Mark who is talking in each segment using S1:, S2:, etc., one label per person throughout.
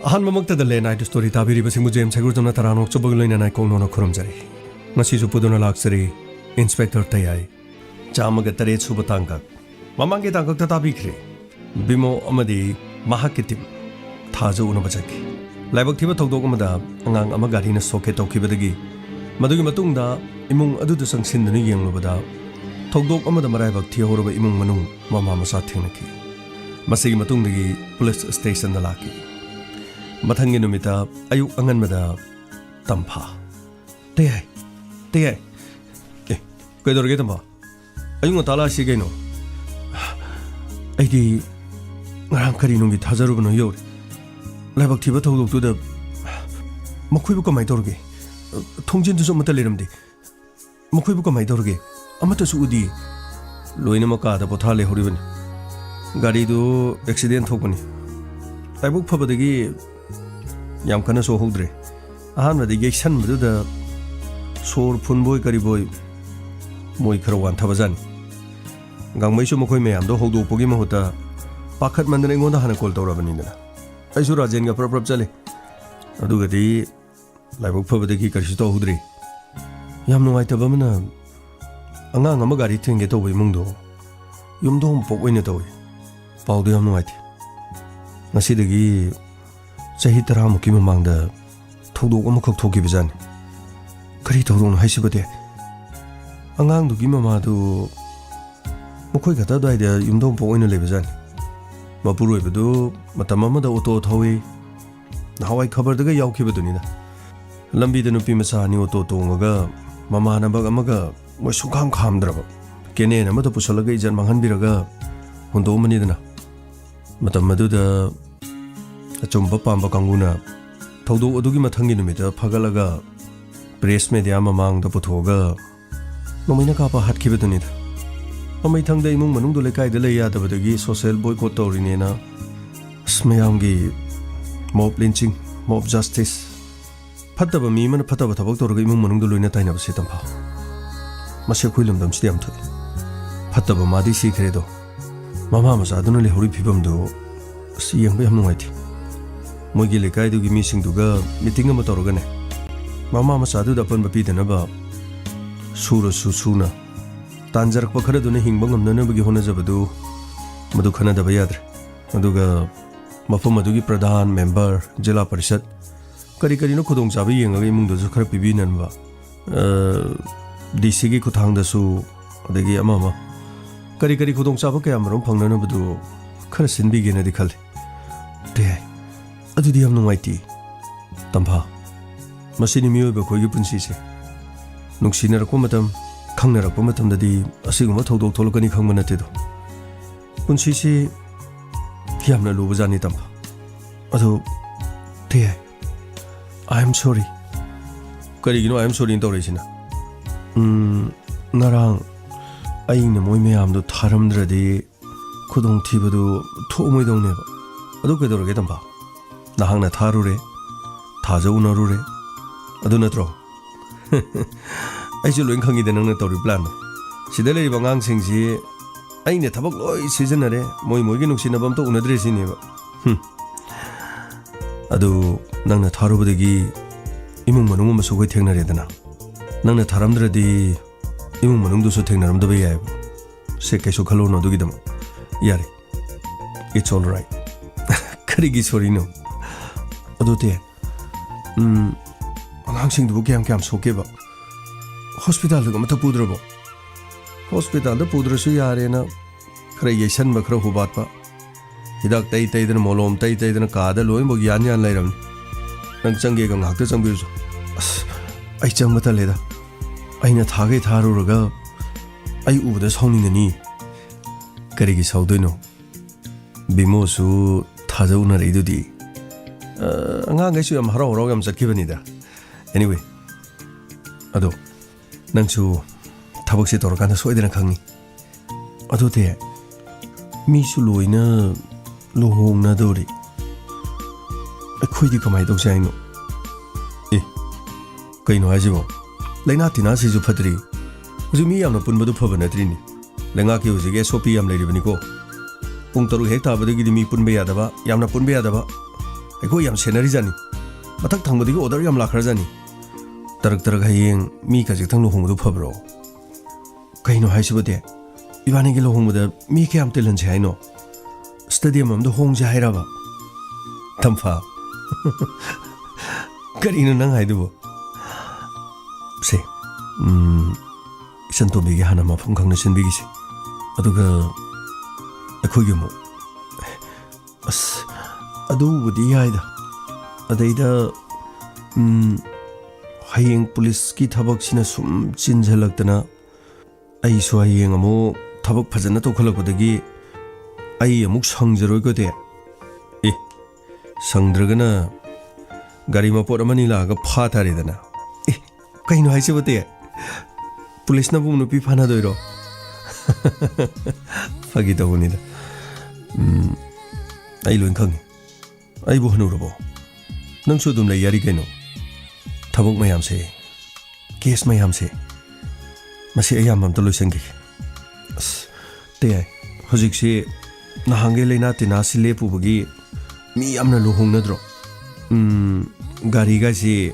S1: ꯑꯍꯥꯟꯕꯃꯛꯇꯗ ꯂꯦꯟꯅꯥꯏꯠ story ꯇꯥꯕꯤꯔꯤꯕꯁꯤꯡꯕꯨ James ꯍꯦꯒꯨꯔꯖꯝꯅ ꯇꯔꯥꯅꯣꯛ ꯆꯨꯕꯒ ꯂꯣꯏꯅꯅ ꯀꯣꯡꯅꯣꯅ ꯈꯨꯔꯨꯝꯖꯔꯤ ꯉꯁꯤꯁꯨ ꯄꯨꯗꯨꯅ ꯂꯥꯛꯆꯔꯤ ꯏꯟꯁꯄꯦꯛꯇꯔ ꯇꯌꯥꯏ ꯆꯥꯝꯃꯒ 8 ꯁꯨꯕ ꯇꯥꯡꯀꯛ ꯃꯃꯥꯡꯒꯤ ꯇꯥꯡꯀꯛꯇ ꯇꯥꯕꯤꯈ꯭ꯔꯦ ꯕꯤꯃꯣ ꯑꯃꯗꯤ ꯃꯍꯥꯛꯀꯤ ꯇꯤꯝ ꯊꯥꯖ ꯎꯅꯕ ꯆꯠꯈꯤ ꯂꯥꯏꯕꯛ ꯊꯤꯕ ꯊꯧꯗꯣꯛ ꯑꯃꯗ ꯑꯉꯥꯡ ꯑꯃ ꯒꯥꯔꯤꯅ ꯁꯣꯛꯀꯦ ꯇꯧꯈꯤꯕꯗꯒꯤ ꯃꯗꯨꯒꯤ ꯃꯇꯨꯡꯗ ꯏꯃꯨꯡ ꯑꯗꯨꯗ ꯆꯪꯁꯤꯟꯗꯨꯅ ꯌꯦꯡꯂꯨꯕꯗ ꯊꯧꯗꯣꯛ ꯑꯃꯗ ꯃꯔꯥꯏꯕꯛ ꯊꯤꯍꯧꯔꯕ ꯏꯃꯨꯡ ꯃꯅꯨꯡ ꯃꯃꯥ ꯃꯆꯥ ꯊꯦꯡꯅꯈꯤ ꯃꯁꯤꯒꯤ ꯃꯇꯨꯡꯗꯒꯤ ꯄꯨꯂꯤꯁ ꯁ꯭ꯇꯦꯁꯟꯗ ꯂꯥꯛꯈꯤ ꯃꯊꯪꯒꯤ ꯅꯨꯃꯤꯠꯇ ꯑꯌꯨꯛ ꯑꯉꯟꯕꯗ ꯇꯝꯐꯥ ꯇꯌꯥꯏ ꯀꯩꯗꯧꯔꯒꯦ ꯇꯝꯐꯥ ꯑꯌꯨꯛ ꯉꯟꯇꯥ ꯂꯥꯛꯁꯤ ꯀꯩꯅꯣ ꯑꯩꯗꯤ ꯉꯔꯥꯡ ꯀꯔꯤ ꯅꯨꯡꯒꯤ ꯊꯥꯖꯔꯨꯕꯅꯣ ꯌꯧꯔꯦ ꯂꯥꯏꯕꯛ ꯊꯤꯕ ꯊꯧꯗꯣꯛꯇꯨꯗ ꯃꯈꯣꯏꯕꯨ ꯀꯃꯥꯏꯅ ꯇꯧꯔꯒꯦ ꯊꯣꯡꯖꯤꯟꯗꯨꯁꯨ ꯑꯃꯠꯇ ꯂꯩꯔꯝꯗꯦ ꯃꯈꯣꯏꯕꯨ ꯀꯃꯥꯏꯅ ꯇꯧꯔꯒꯦ ꯑꯃꯠꯇꯁꯨ ꯎꯗꯤꯌꯦ ꯂꯣꯏꯅꯃꯛ ꯀꯥꯗ ꯄꯣꯊꯥ ꯂꯩꯍꯧꯔꯤꯕꯅꯤ ꯒꯥꯔꯤꯗꯨ ꯑꯦꯛꯁꯤꯗꯦꯟ ꯊꯣꯛꯄꯅꯤ ꯂꯥꯏꯕꯛ ꯐꯕꯗꯒꯤ ꯌꯥꯝ ꯀꯟꯅ ꯁꯣꯛꯍꯧꯗ꯭ꯔꯦ ꯑꯍꯥꯟꯕꯗ ꯌꯩꯁꯟꯕꯗꯨꯗ ꯁꯣꯔ ꯐꯨꯟꯕꯣꯏ ꯀꯔꯤꯕꯣꯏ ꯃꯣꯏ ꯈꯔ ꯋꯥꯟꯊꯕꯖꯥꯠꯅꯤ ꯒꯥꯡꯃꯩꯁꯨ ꯃꯈꯣꯏ ꯃꯌꯥꯝꯗꯣ ꯍꯧꯗꯣꯛꯄꯒꯤ ꯃꯍꯨꯠꯇ ꯄꯥꯈꯠꯃꯟꯗꯅ ꯑꯩꯉꯣꯟꯗ ꯍꯥꯟꯅ ꯀꯣꯜ ꯇꯧꯔꯕꯅꯤꯗꯅ ꯑꯩꯁꯨ ꯔꯥꯖꯦꯟꯒ ꯄ꯭ꯔꯞ ꯆꯠꯂꯦ ꯑꯗꯨꯒꯗꯤ ꯂꯥꯏꯕꯛ ꯐꯕꯗꯒꯤ ꯀꯔꯤꯁꯨ ꯇꯧꯍꯧꯗ꯭ꯔꯤ ꯌꯥꯝ ꯅꯨꯡꯉꯥꯏꯇꯕ ꯑꯃꯅ ꯑꯉꯥꯡ ꯑꯃ ꯒꯥꯔꯤ ꯊꯦꯡꯒꯦ ꯇꯧꯕ ꯏꯃꯨꯡꯗꯣ ꯌꯨꯝꯊꯣꯡ ꯄꯣꯛ ꯑꯣꯏꯅ ꯇꯧꯏ ꯄꯥꯎꯗꯣ ꯌꯥꯝ ꯅꯨꯡꯉꯥꯏꯇꯦ ꯉꯁꯤꯗꯒꯤ ꯆꯍꯤ 10ꯃꯨꯛꯀꯤ ꯃꯃꯥꯡꯗ ꯊꯧꯗꯣꯛ ꯑꯃꯈꯛ ꯊꯣꯛꯈꯤꯕꯖꯥꯠꯅꯤ ꯀꯔꯤ ꯊꯧꯗꯣꯛꯅꯣ ꯍꯥꯏꯁꯤꯕꯗꯤ ꯑꯉꯥꯡꯗꯨꯒꯤ ꯃꯃꯥꯗꯨ ꯃꯈꯣꯏ ꯈꯛꯇ ꯑꯗꯨꯋꯥꯏꯗ ꯌꯨꯝꯊꯣꯡ ꯄꯣꯛ ꯑꯣꯏꯅ ꯂꯩꯕꯖꯥꯠꯅꯤ ꯃꯄꯨꯔꯣꯏꯕꯗꯨ ꯃꯇꯝ ꯑꯃꯗ ꯑꯣꯇꯣ ꯊꯧꯏ ꯅꯍꯥꯟꯋꯥꯏ ꯈꯕꯔꯗꯒ ꯌꯥꯎꯈꯤꯕꯗꯨꯅꯤꯗ ꯂꯝꯕꯤꯗ ꯅꯨꯄꯤ ꯃꯆꯥ ꯑꯅꯤ ꯑꯣꯇꯣ ꯇꯣꯡꯉꯒ ꯃꯃꯥꯟꯅꯕ ꯑꯃꯒ ꯃꯣꯏ ꯁꯨꯡꯈꯥꯝ ꯈꯥꯝꯗ꯭ꯔꯕ ꯀꯦꯅꯦꯟ ꯑꯃꯗ ꯄꯨꯁꯜꯂꯒ ꯏꯖꯠ ꯃꯥꯡꯍꯟꯕꯤꯔꯒ ꯍꯨꯟꯗꯣꯛꯑꯝꯕꯅꯤꯗꯅ ꯃꯇꯝ ꯑꯗꯨꯗ ꯑꯆꯨꯝꯕ ꯄꯥꯝꯕ ꯀꯥꯡꯕꯨꯅ ꯊꯧꯗꯣꯛ ꯑꯗꯨꯒꯤ ꯃꯊꯪꯒꯤ ꯅꯨꯃꯤꯠꯇ ꯐꯒꯠꯂꯒ ꯄ꯭ꯔꯦꯁ ꯃꯦꯗꯤꯌꯥ ꯃꯃꯥꯡꯗ ꯄꯨꯊꯣꯛꯑꯒ ꯅꯣꯡꯃꯩꯅ ꯀꯥꯞꯄ ꯍꯥꯠꯈꯤꯕꯗꯨꯅꯤꯗ ꯃꯃꯩꯊꯪꯗ ꯏꯃꯨꯡ ꯃꯅꯨꯡꯗꯨ ꯂꯩꯀꯥꯏꯗ ꯂꯩ ꯌꯥꯗꯕꯗꯒꯤ ꯁꯣꯁꯤꯌꯦꯜ ꯕꯣꯏꯀꯣꯠ ꯇꯧꯔꯤꯅꯦꯅ ꯃꯌꯥꯝꯒꯤ ꯃꯣb ꯂꯤꯟꯆꯤꯡ ꯃꯣb ꯖꯁꯇꯤꯁ ꯐꯠꯇꯕ ꯃꯤ ꯑꯃꯅ ꯐꯠꯇꯕ ꯊꯕꯛ ꯇꯧꯔꯒ ꯏꯃꯨꯡ ꯃꯅꯨꯡꯗ ꯂꯣꯏꯅ ꯇꯥꯏꯅꯕꯁꯤ ꯇꯝꯐꯥ ꯃꯁꯤ ꯑꯩꯈꯣꯏ ꯂꯝꯗꯝꯁꯤꯗ ꯌꯥꯝ ꯊꯣꯛꯏ ꯐꯠꯇꯕ ꯃꯥꯗꯤ ꯁꯤꯈ꯭ꯔꯦꯗꯣ ꯃꯃꯥ ꯃꯆꯥꯗꯨꯅ ꯂꯩꯍꯧꯔꯤ ꯐꯤꯕꯝꯗꯨ ꯑꯁ ꯌꯦꯡꯕ ꯌꯥꯝ ꯅꯨꯡꯉꯥꯏꯇꯦ ꯃꯣꯏꯒꯤ ꯂꯩꯀꯥꯏꯗꯨꯒꯤ ꯃꯤꯁꯤꯡꯗꯨꯒ ꯃꯤꯇꯤꯡ ꯑꯃ ꯇꯧꯔꯒꯅꯦ ꯃꯃꯥ ꯃꯆꯥꯗꯨꯗ ꯑꯄꯟꯕ ꯄꯤꯗꯅꯕ ꯁꯨꯔꯁꯨ ꯁꯨꯅ ꯇꯥꯟꯖꯔꯛꯄ ꯈꯔꯗꯨꯅ ꯍꯤꯡꯕ ꯉꯝꯅꯅꯕꯒꯤ ꯍꯣꯠꯅꯖꯕꯗꯨ ꯃꯗꯨ ꯈꯟꯅꯗꯕ ꯌꯥꯗ꯭ꯔꯦ ꯑꯗꯨꯒ ꯃꯐꯝ ꯑꯗꯨꯒꯤ ꯄ꯭ꯔꯙꯥꯟ ꯃꯦꯝꯕꯔ ꯖꯤꯂꯥ ꯄꯔꯤꯁꯠ ꯀꯔꯤ ꯀꯔꯤꯅꯣ ꯈꯨꯗꯣꯡꯆꯥꯕ ꯌꯦꯡꯉꯒ ꯏꯃꯨꯡꯗꯨꯁꯨ ꯈꯔ ꯄꯤꯕꯤꯅꯅꯕ ꯗꯤꯁꯤꯒꯤ ꯈꯨꯠꯊꯥꯡꯗꯁꯨ ꯑꯗꯒꯤ ꯑꯃ ꯀꯔꯤ ꯀꯔꯤ ꯈꯨꯗꯣꯡꯆꯥꯕ ꯀꯌꯥꯃꯔꯨꯝ ꯐꯪꯅꯅꯕꯗꯨ खर सिनबीगेनदि खल्ले तयाई अदुदि याम नुंगाइति तंफा मसिनि मियोइबा खोइगि पुन्सिसे नुंसिनरकपा मतम खंगनरकपा मतमददि असिगुम्बा थौदोक थोलकनि खंबा नतेदो पुन्सिसे यामना लुबजानि तंफा अदो तयाई आई एम सॉरी करिगिनो आई एम सॉरी तौरैसिना ngarang aina moi mayam do tharamdradi khudong thibadu thomoi dongne ba adu kedorage tamba nahangna tharure thaja unarure adu natro ai ju loin khangi de nangna tori plan sida lei bangang singji aina thabak loi seasonare moi moi gi nuksinabam to unadre sini ba adu nangna tharubadagi imung manung ma sugoi thengnare dana nangna tharamdradi imung manungdusu thengnaramdaba yai se kaisu khalono dugidam yare it's all right karigi sorry no adote angang sing du kyam kyam soke ba hospital da mata pudrabo hospital da pudrasu yare na khare yesan ba khare hubat ba hidak tai tai dana molom tai tai dana ka da loin bo yan yan lairam nang change ga ngak ta changbi so ai chang mata leda aina thage tharuraga ai ubada sauningani karigi saudoino bimosu thajauna reidudi anga gaisu yam haro haro yam chakhibanida anyway ado nangsu thabakse torkana soidena khangni adote misu loina lohongna dori akhoi di kamai dau saino Kaino hajibo. Laina tina siju fatri. Uzumi yamna punbadu phabanatrini. Lenga ki uzige sopi yam leiribani ko. Pung taru hekta badagi di mi punbe yadaba yamna punbe yadaba. Eko yam senari jani. Matak thangbadi ko order yam lakhar jani. Tarak tarak hayeng mi ka jik thang lo hongdu phabro. Kaino haisibo de. Ibani ki lo hongmuda mi ke am telan chai no. Stadium am do hong ja hairaba. Tamfa. Karino nang haidubo. Se. Santo bigi hana ma phung khang na sin bigi se. Aduga akhogi mo. As adu budi yaida. Adaida hayeng police ki thabak sina sum chin jhalaktana ai so hayeng amo thabak phajana to khalakudagi ai amuk sangjaro ko de. E sangdragana gari ma por amani la ga pha tharidana. E kaino haise bote police na bumnu pi phana doiro. Fagi to bunida. Ai loin khang. Ai bu hanu robo. Nang su dum lai yari kaino. Thabuk mayam se. Case mayam se. Masi ayam am to loisang gi. Te ai hojik se nahange leina tina sile pu bagi mi amna lu hong na dro. Gari ga si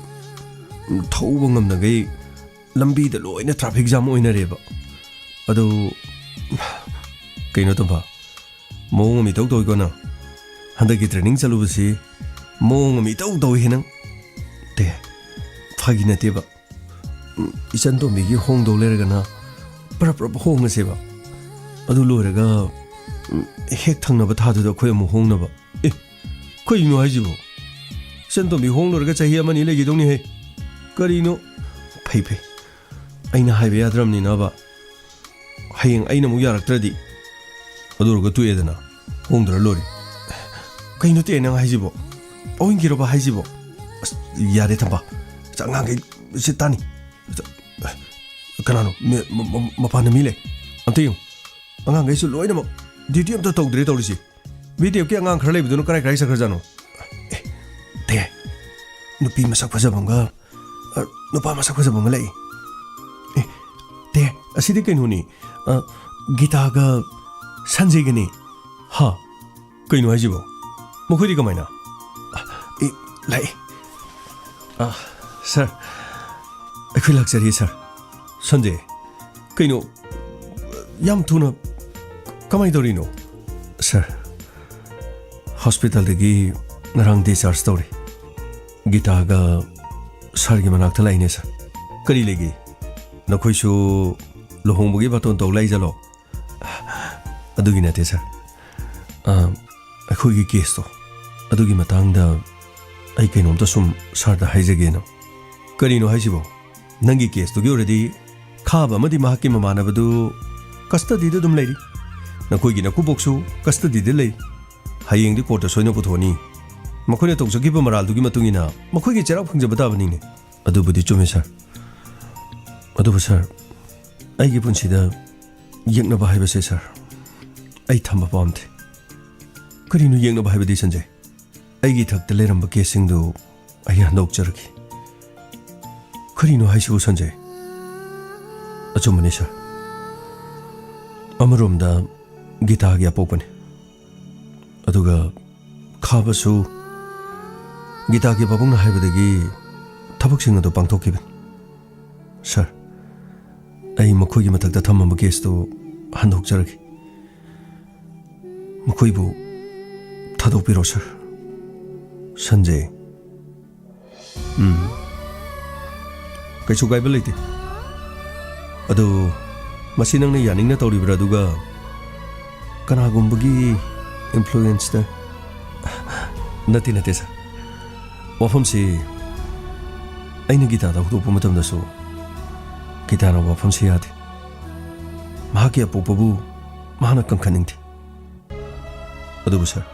S1: thau ngam na gai lambi da loina traffic jam oina reba. Ado kaino to ba. Mo mi tau ko na. Handa ki training chalu basi mo mi tau hinang. Te phagi na te ba. Isan to mi gi hong do le ga na. Pra hong na se ba. Adu lo ga hek thang na ba tha do khoi mo hong na ba. E khoi no hai ji bo. San to mi hong lo ga chahi amani le gi dong ni he. Kari no phai phai. Aina hai be yadram ni na ba. Hayeng aina mu yarak tradi. Adu ga tu edana. Hong dra lori. Kaino te na hai ji bo. Oin gi ro ba hai ji bo. Yare thamba. Changang ge sitani. Kanano mapana mile. Amte angang gai su loina mo duty am to tawdre tawrisi video ke angang khar leibdu no karai karai sakhar jano te nupi masak phajabanga nupa masak phajabanga lai te asidi kaino ni gita ga sanjay gani ha kaino hajibo mokhodi kamaina lai sir akhil laksari sir sanjay kaino yam thuna kamai dorino sir hospital degi narang discharge story gita ga sar gi manak thalai ne sir kari legi nakhoi su lohong bugi baton to lai jalo adugi nate sir akhoi gi case to adugi matang da ai kainom to sum sar da haijage no kari no haisibo nangi case to gi already khaba madi mahaki mamana badu custody dum lady nakoi gi naku boksu custody de lay hayeng di court soina puthoni makhoi ne tongjagi ba maral dugi matungina makhoi gi cherak phangja bata bani ne adu budi chume sir adu sir ai gi punchi da yekna ba haiba se sir ai thamba pamte kari nu yekna ba haiba di sanjay ai gi thak te leram ba casing du ai handok charki kari nu haisu sanjay achumani sir Amarumda gita gya popane. Aduga khabasu gita gi babung na haibadagi thabak sing ado pangthokibin. Sir, ai makhoi gi mathakta thamma case to handok jaragi. Makhoi bu thadok piro sir. Sanjay. Kaisu gaibal leite. Ado masi nang na yaning na tawribra duga kanagumbugi influence da nati sa wafam si aina gita da hudu pumatam da so gita na wafam si yate mahaki apupabu mahana kangkaningti adubu sir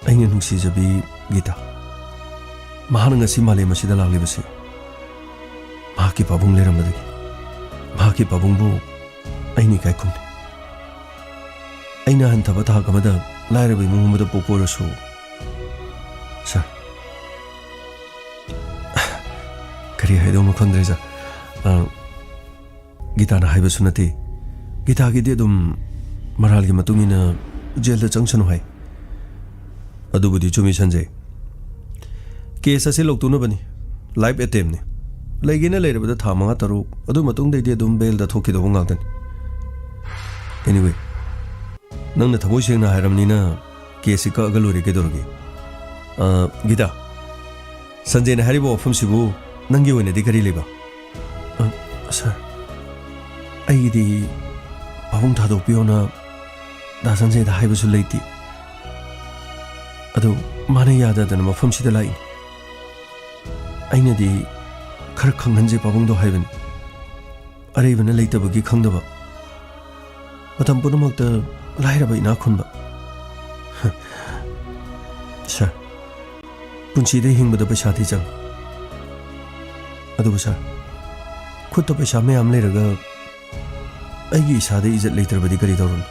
S1: aina nungsi jabi gita mahana ngasi mali masida laglibasi mahaki pabung leram badagi mahaki pabungbu aini kai kumne aina hantaba ta kamada lairabi mumumada poporo so sir ꯀꯔꯤ ꯍꯥꯏꯗꯧꯅꯣ ꯈꯪꯗ꯭ꯔꯦꯖꯥ ꯒꯤꯇꯥꯅ ꯍꯥꯏꯕꯁꯨ ꯅꯠꯇꯦ ꯒꯤꯇꯥꯒꯤꯗꯤ ꯑꯗꯨꯝ ꯃꯔꯥꯜꯒꯤ ꯃꯇꯨꯡ ꯏꯟꯅ ꯖꯦꯜꯗ ꯆꯪꯁꯅꯨ ꯍꯥꯏ ꯑꯗꯨꯕꯨꯗꯤ ꯆꯨꯝꯃꯤ ꯁꯟꯖꯦ case ꯑꯁꯤ ꯂꯧꯇꯨꯅꯕꯅꯤ life ꯑꯦꯇꯦꯝꯅꯤ ꯂꯩꯒꯦꯅ ꯂꯩꯔꯕꯗ ꯊꯥ 5-6 ꯑꯗꯨ ꯃꯇꯨꯡꯗꯩꯗꯤ ꯑꯗꯨꯝ ꯕꯦꯜꯗ ꯊꯣꯛꯈꯤꯗꯧꯕ ꯉꯥꯛꯇꯅꯤ ꯑꯦꯅꯤꯋꯦ ꯅꯪꯅ ꯊꯃꯣꯏ ꯁꯦꯡꯅ ꯍꯥꯏꯔꯕꯅꯤꯅ ꯀꯦꯁꯁꯤ ꯀꯛꯑꯒ ꯂꯣꯏꯔꯦ ꯀꯩꯗꯧꯔꯒꯦ ꯒꯤꯇꯥ ꯁꯟꯖꯦꯅ ꯍꯥꯏꯔꯤꯕ ꯋꯥꯐꯝꯁꯤꯕꯨ ꯅꯪꯒꯤ ꯑꯣꯏꯅꯗꯤ ꯀꯔꯤ ꯂꯩꯕ ꯁꯥꯔ ꯑꯩꯒꯤꯗꯤ ꯄꯥꯕꯨꯡ ꯊꯥꯗꯣꯛꯄꯤꯌꯣꯅ ꯗꯥ ꯁꯟꯖꯦꯗ ꯍꯥꯏꯕꯁꯨ ꯂꯩꯇꯦ ꯑꯗꯨ ꯃꯥꯅ ꯌꯥꯗꯗꯅ ꯃꯐꯝꯁꯤꯗ ꯂꯥꯛꯏꯅꯤ ꯑꯩꯅꯗꯤ खर खंगनजे पाबुंगदो हाइबन अरेबना लेतबगी खंगदबा मतम पुनमक्ता लाइरबा इना खुनबा सर पुंसीदे हिंगबदा पैसा थी चंग अदुबु सर खुद पैसा मयाम लेरगा अैगी इसादे इज्जत लेतरबदी करी तौरन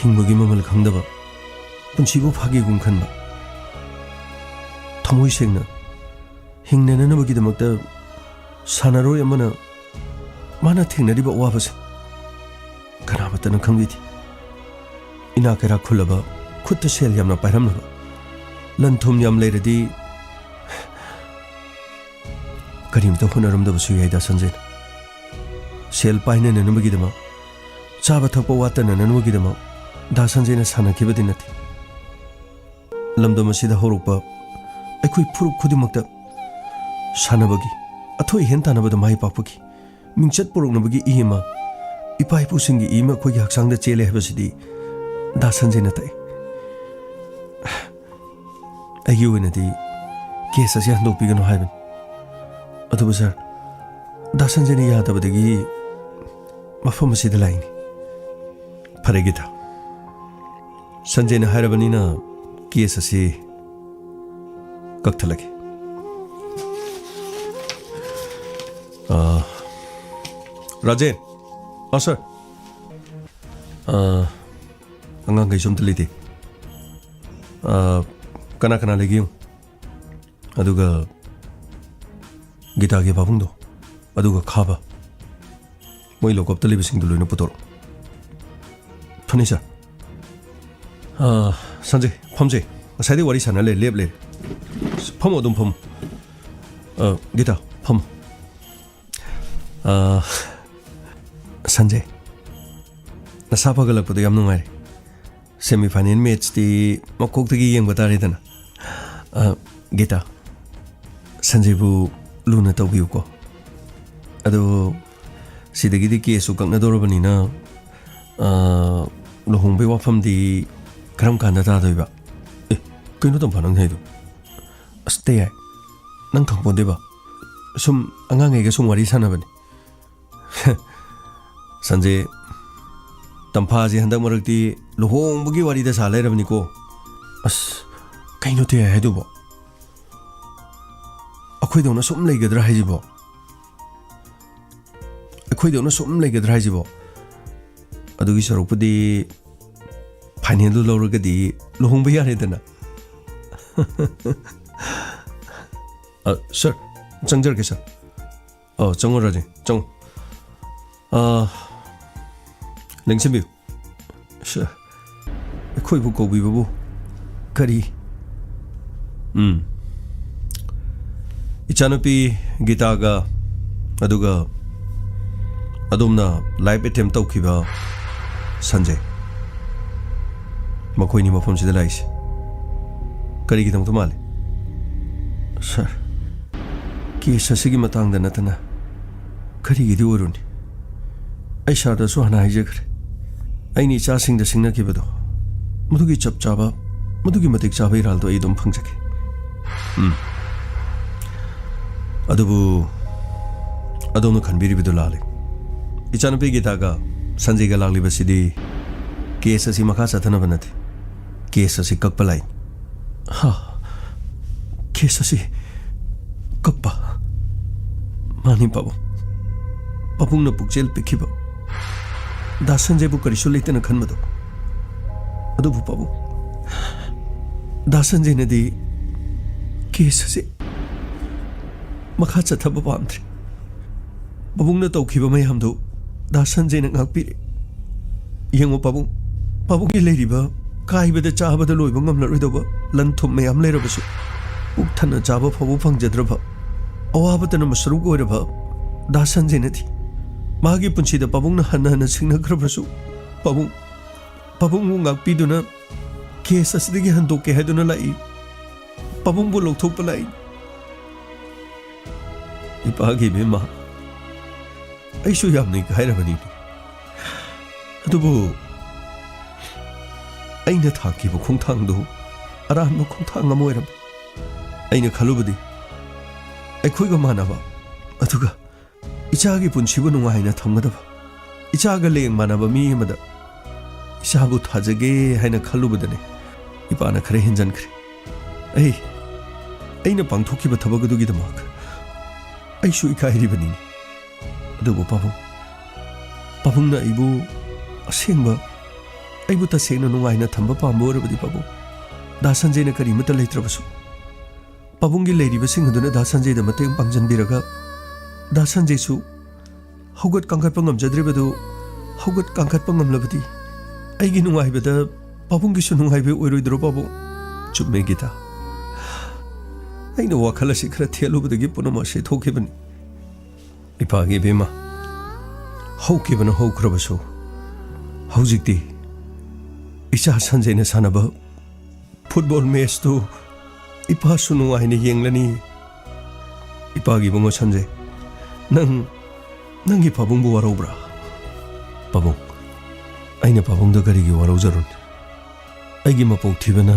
S1: हिंगबगी ममल खंगदबा पुंसीबु फागेगुम खनबा थमोय सेंगना हिंगननबगीदमक्ता सानारोय अमना माना थेंगनरिबा वाबसे कनामतन खंगबिथि इना केरा खुलबा खुद सेल यामना पाइरमनबा लंथुम याम लेरदी करीमता होनरमदबसु याइदा संजय सेल पाइनननबगीदमा चाबा थकपा वातनननबगीदमा दा संजयना सानखिबदि नथि लमदमसिदा होरकपा अखोय फुरुप खुदिमक्ता सानबगी अथोय हेन तानबदा माइ पापकी मिंचत पुरुकनबगी इमा इपा इपुसिंगी इमा अखोयगी हक्सांगदा चेले हबसिदी दा संजय नताई अगी ओइनदी केस असे हंदोकपिगनो हाइबन अदुबु सर दा संजयने यादबदगी मफम असिदा लाइनी फरेगी था संजयने हाइरबनिना केस असे कक्थलगे राजेन सर अंगांग कई सोमत लेते कना कना लेगी अदुगा गीता के पाबुंगदो अदुगा खाबा मोई लोकपता लेबसिंगदो लोइना पुतोर फनी सर संजय फमजे साइदे वारी साना ले लेब ले फम अदुम फम गीता फम संजय नसा फगलपद याम नुंगाइ सेमीफाइनल मैच दी मकोक्तगी येंग बतारेदना गीता संजय बु लुना तौबियुको अदो सिदगिदी केसु कक्नदोरबनिना लुहोंबे वाफमदी करम कांदा तादोइबा ए कइनो तम फनंग हैदु अस्ते याय नंग खंगबोदेबा सुम अंगांगैगा सुम वारी सानाबनी संजय तंफाजी हंदक मरक्ति लुहोंबगी वारीदा सा लेरबनिको अस कइनो ते हैदुबो अखोइदौना सुम लेगद्रा हाइजिबो अखोइदौना सुम लेगद्रा हाइजिबो अदुगी सरुपदी फाइनल लौरगदी लुहोंबा यारेदना सर चंगजरगे सर चंगो राजे चंगो लेंसिबी सर अखोइबु कौबिबु करी इचानपी गीतागा अदुगा अदुमना लाइफ एटेम तौखिबा संजय मखोइनी मफमसिदा लाइस करीगिदमत माले सर केस असिगी मतंगदा नतना करीगिदि ओरुनी ऐसादसु हना हाइजखरे आइनी इचासिंगदा सिंगनखिबदो मदुगी चप चाबा मदुगी मतिक चाबा इरालदो आई दुम फंगजके अदुबु अदोमनो खनबिरिबिदो लाले इचानपी गीतागा संजयगा लालिबसिदी केस असि मखा चथनबा नथे केस असि कक्पा लाइन हा केस असि कक्पा मानी पाबो पाबुंगना पुकजेल पिखिबा दा संजयबु करिसु लेतना खनबदो अदुबु पाबु दा संजयनदी केस असि ꯃꯈꯥ ꯆꯠꯊꯕ ꯄꯥꯝꯗ꯭ꯔꯦ ꯄꯥꯕꯨꯡꯅ ꯇꯧꯈꯤꯕ ꯃꯌꯥꯝꯗꯨ ꯗꯥ ꯁꯟꯖꯌꯅ ꯉꯥꯛꯄꯤꯔꯦ ꯌꯦꯡꯉꯣ ꯄꯥꯕꯨꯡꯒꯤ ꯂꯩꯔꯤꯕ ꯀꯥꯏꯕꯗ ꯆꯥꯕꯗ ꯂꯣꯏꯕ ꯉꯝꯂꯔꯣꯏꯗꯕ ꯂꯟ ꯊꯨꯝ ꯃꯌꯥꯝ ꯂꯩꯔꯕꯁꯨ ꯄꯨꯛ ꯊꯟꯅ ꯆꯥꯕ ꯐꯥꯎꯕ ꯐꯪꯖꯗ꯭ꯔꯕ ꯑꯋꯥꯕꯇꯅ ꯃꯁꯔꯨꯛ ꯑꯣꯏꯔꯕ ꯗꯥ ꯁꯟꯖꯌꯅꯗꯤ ꯃꯥꯒꯤ ꯄꯨꯟꯁꯤꯗ ꯄꯥꯕꯨꯡꯅ ꯍꯟꯅ ꯍꯟꯅ ꯁꯤꯡꯅꯈ꯭ꯔꯕꯁꯨ ꯄꯥꯕꯨꯡꯕꯨ ꯉꯥꯛꯄꯤꯗꯨꯅ ꯀꯦꯁ ꯑꯁꯤꯗꯒꯤ ꯍꯟꯗꯣꯛꯀꯦ ꯍꯥꯏꯗꯨꯅ ꯂꯥꯛꯏ ꯄꯥꯕꯨꯡꯕꯨ ꯂꯧꯊꯣꯛꯄ ꯂꯥꯛꯏ ꯏꯄꯥꯒꯤ ꯏꯕꯦꯝꯃ ꯑꯩꯁꯨ ꯌꯥꯝꯅ ꯏꯀꯥꯏꯔꯕꯅꯤ ꯑꯗꯨꯕꯨ ꯑꯩꯅ ꯊꯥꯈꯤꯕ ꯈꯣꯡꯊꯥꯡꯗꯨ ꯑꯔꯥꯟꯕ ꯈꯣꯡꯊꯥꯡ ꯑꯃ ꯑꯣꯏꯔꯝꯃꯤ ꯑꯩꯅ ꯈꯜꯂꯨꯕꯗꯤ ꯑꯩꯈꯣꯏꯒ ꯃꯥꯟꯅꯕ ꯑꯗꯨꯒ ꯏꯆꯥꯒꯤ ꯄꯨꯟꯁꯤꯕꯨ ꯅꯨꯡꯉꯥꯏꯅ ꯊꯝꯒꯗꯕ ꯏꯆꯥꯒ ꯂꯦꯡ ꯃꯥꯟꯅꯕ ꯃꯤ ꯑꯃꯗ ꯏꯆꯥꯕꯨ ꯊꯥꯖꯒꯦ ꯍꯥꯏꯅ ꯈꯜꯂꯨꯕꯗꯅꯦ ꯏꯄꯥꯅ ꯈꯔ ꯍꯦꯟꯖꯟꯈ꯭ꯔꯦ ꯑꯩꯅ ꯄꯥꯡꯊꯣꯛꯈꯤꯕ ꯊꯕꯛ ꯑꯗꯨꯒꯤꯗꯃꯛ ꯑꯩꯁꯨ ꯏꯀꯥꯏꯔꯤꯕꯅꯤ ꯑꯗꯨꯕꯨ ꯄꯥꯕꯨꯡꯅ ꯑꯩꯕꯨ ꯇꯁꯦꯡꯅ ꯅꯨꯡꯉꯥꯏꯅ ꯊꯝꯕ ꯄꯥꯝꯕ ꯑꯣꯏꯔꯕꯗꯤ ꯄꯥꯕꯨꯡ ꯗꯥ ꯁꯟꯖꯌꯅ ꯀꯔꯤꯃꯠꯇ ꯂꯩꯇ꯭ꯔꯕꯁꯨ ꯄꯥꯕꯨꯡꯒꯤ ꯂꯩꯔꯤꯕꯁꯤꯡ ꯑꯗꯨꯅ ꯗꯥ ꯁꯟꯖꯌꯗ ꯃꯇꯦꯡ ꯄꯥꯡꯖꯟꯕꯤꯔꯒ ꯗꯥ ꯁꯟꯖꯌꯁꯨ ꯍꯧꯒꯠ ꯀꯥꯡꯈꯠꯄ ꯉꯝꯖꯗ꯭ꯔꯤꯕꯗꯨ ꯍꯧꯒꯠ ꯀꯥꯡꯈꯠꯄ ꯉꯝꯂꯕꯗꯤ ꯑꯩꯒꯤ ꯅꯨꯡꯉꯥꯏꯕꯗ ꯄꯥꯕꯨꯡꯒꯤꯁꯨ ꯅꯨꯡꯉꯥꯏꯕ ꯑꯣꯏꯔꯣꯏꯗ꯭ꯔꯣ ꯄꯥꯕꯨꯡ ꯆꯨꯝꯃꯦ ꯒꯤꯇꯥ ꯑꯩꯅ ꯋꯥꯈꯜ ꯑꯁꯤ ꯈꯔ ꯊꯦꯠꯂꯨꯕꯗꯒꯤ ꯄꯨꯝꯅꯃꯛ ꯑꯁꯤ ꯊꯣꯛꯈꯤꯕꯅꯤ ꯏꯄꯥꯒꯤ ꯏꯕꯦꯝꯃ ꯍꯧꯈꯤꯕꯅ ꯍꯧꯈ꯭ꯔꯕꯁꯨ ꯍꯧꯖꯤꯛꯇꯤ ꯏꯆꯥ ꯁꯟꯖꯌꯅ ꯁꯥꯟꯅꯕ ꯐꯨꯠꯕꯣꯜ ꯃꯦꯆꯇꯨ ꯏꯄꯥꯁꯨ ꯅꯨꯡꯉꯥꯏꯅ ꯌꯦꯡꯂꯅꯤ ꯏꯄꯥꯒꯤ ꯏꯕꯨꯡꯉꯣ ꯁꯟꯖꯌ ꯅꯪꯒꯤ ꯄꯥꯕꯨꯡꯕꯨ ꯋꯥꯔꯧꯕ꯭ꯔꯥ ꯄꯥꯕꯨꯡ ꯑꯩꯅ ꯄꯥꯕꯨꯡꯗ ꯀꯔꯤꯒꯤ ꯋꯥꯔꯧꯖꯔꯨꯅꯤ ꯑꯩꯒꯤ ꯃꯄꯣꯛ ꯊꯤꯕꯅ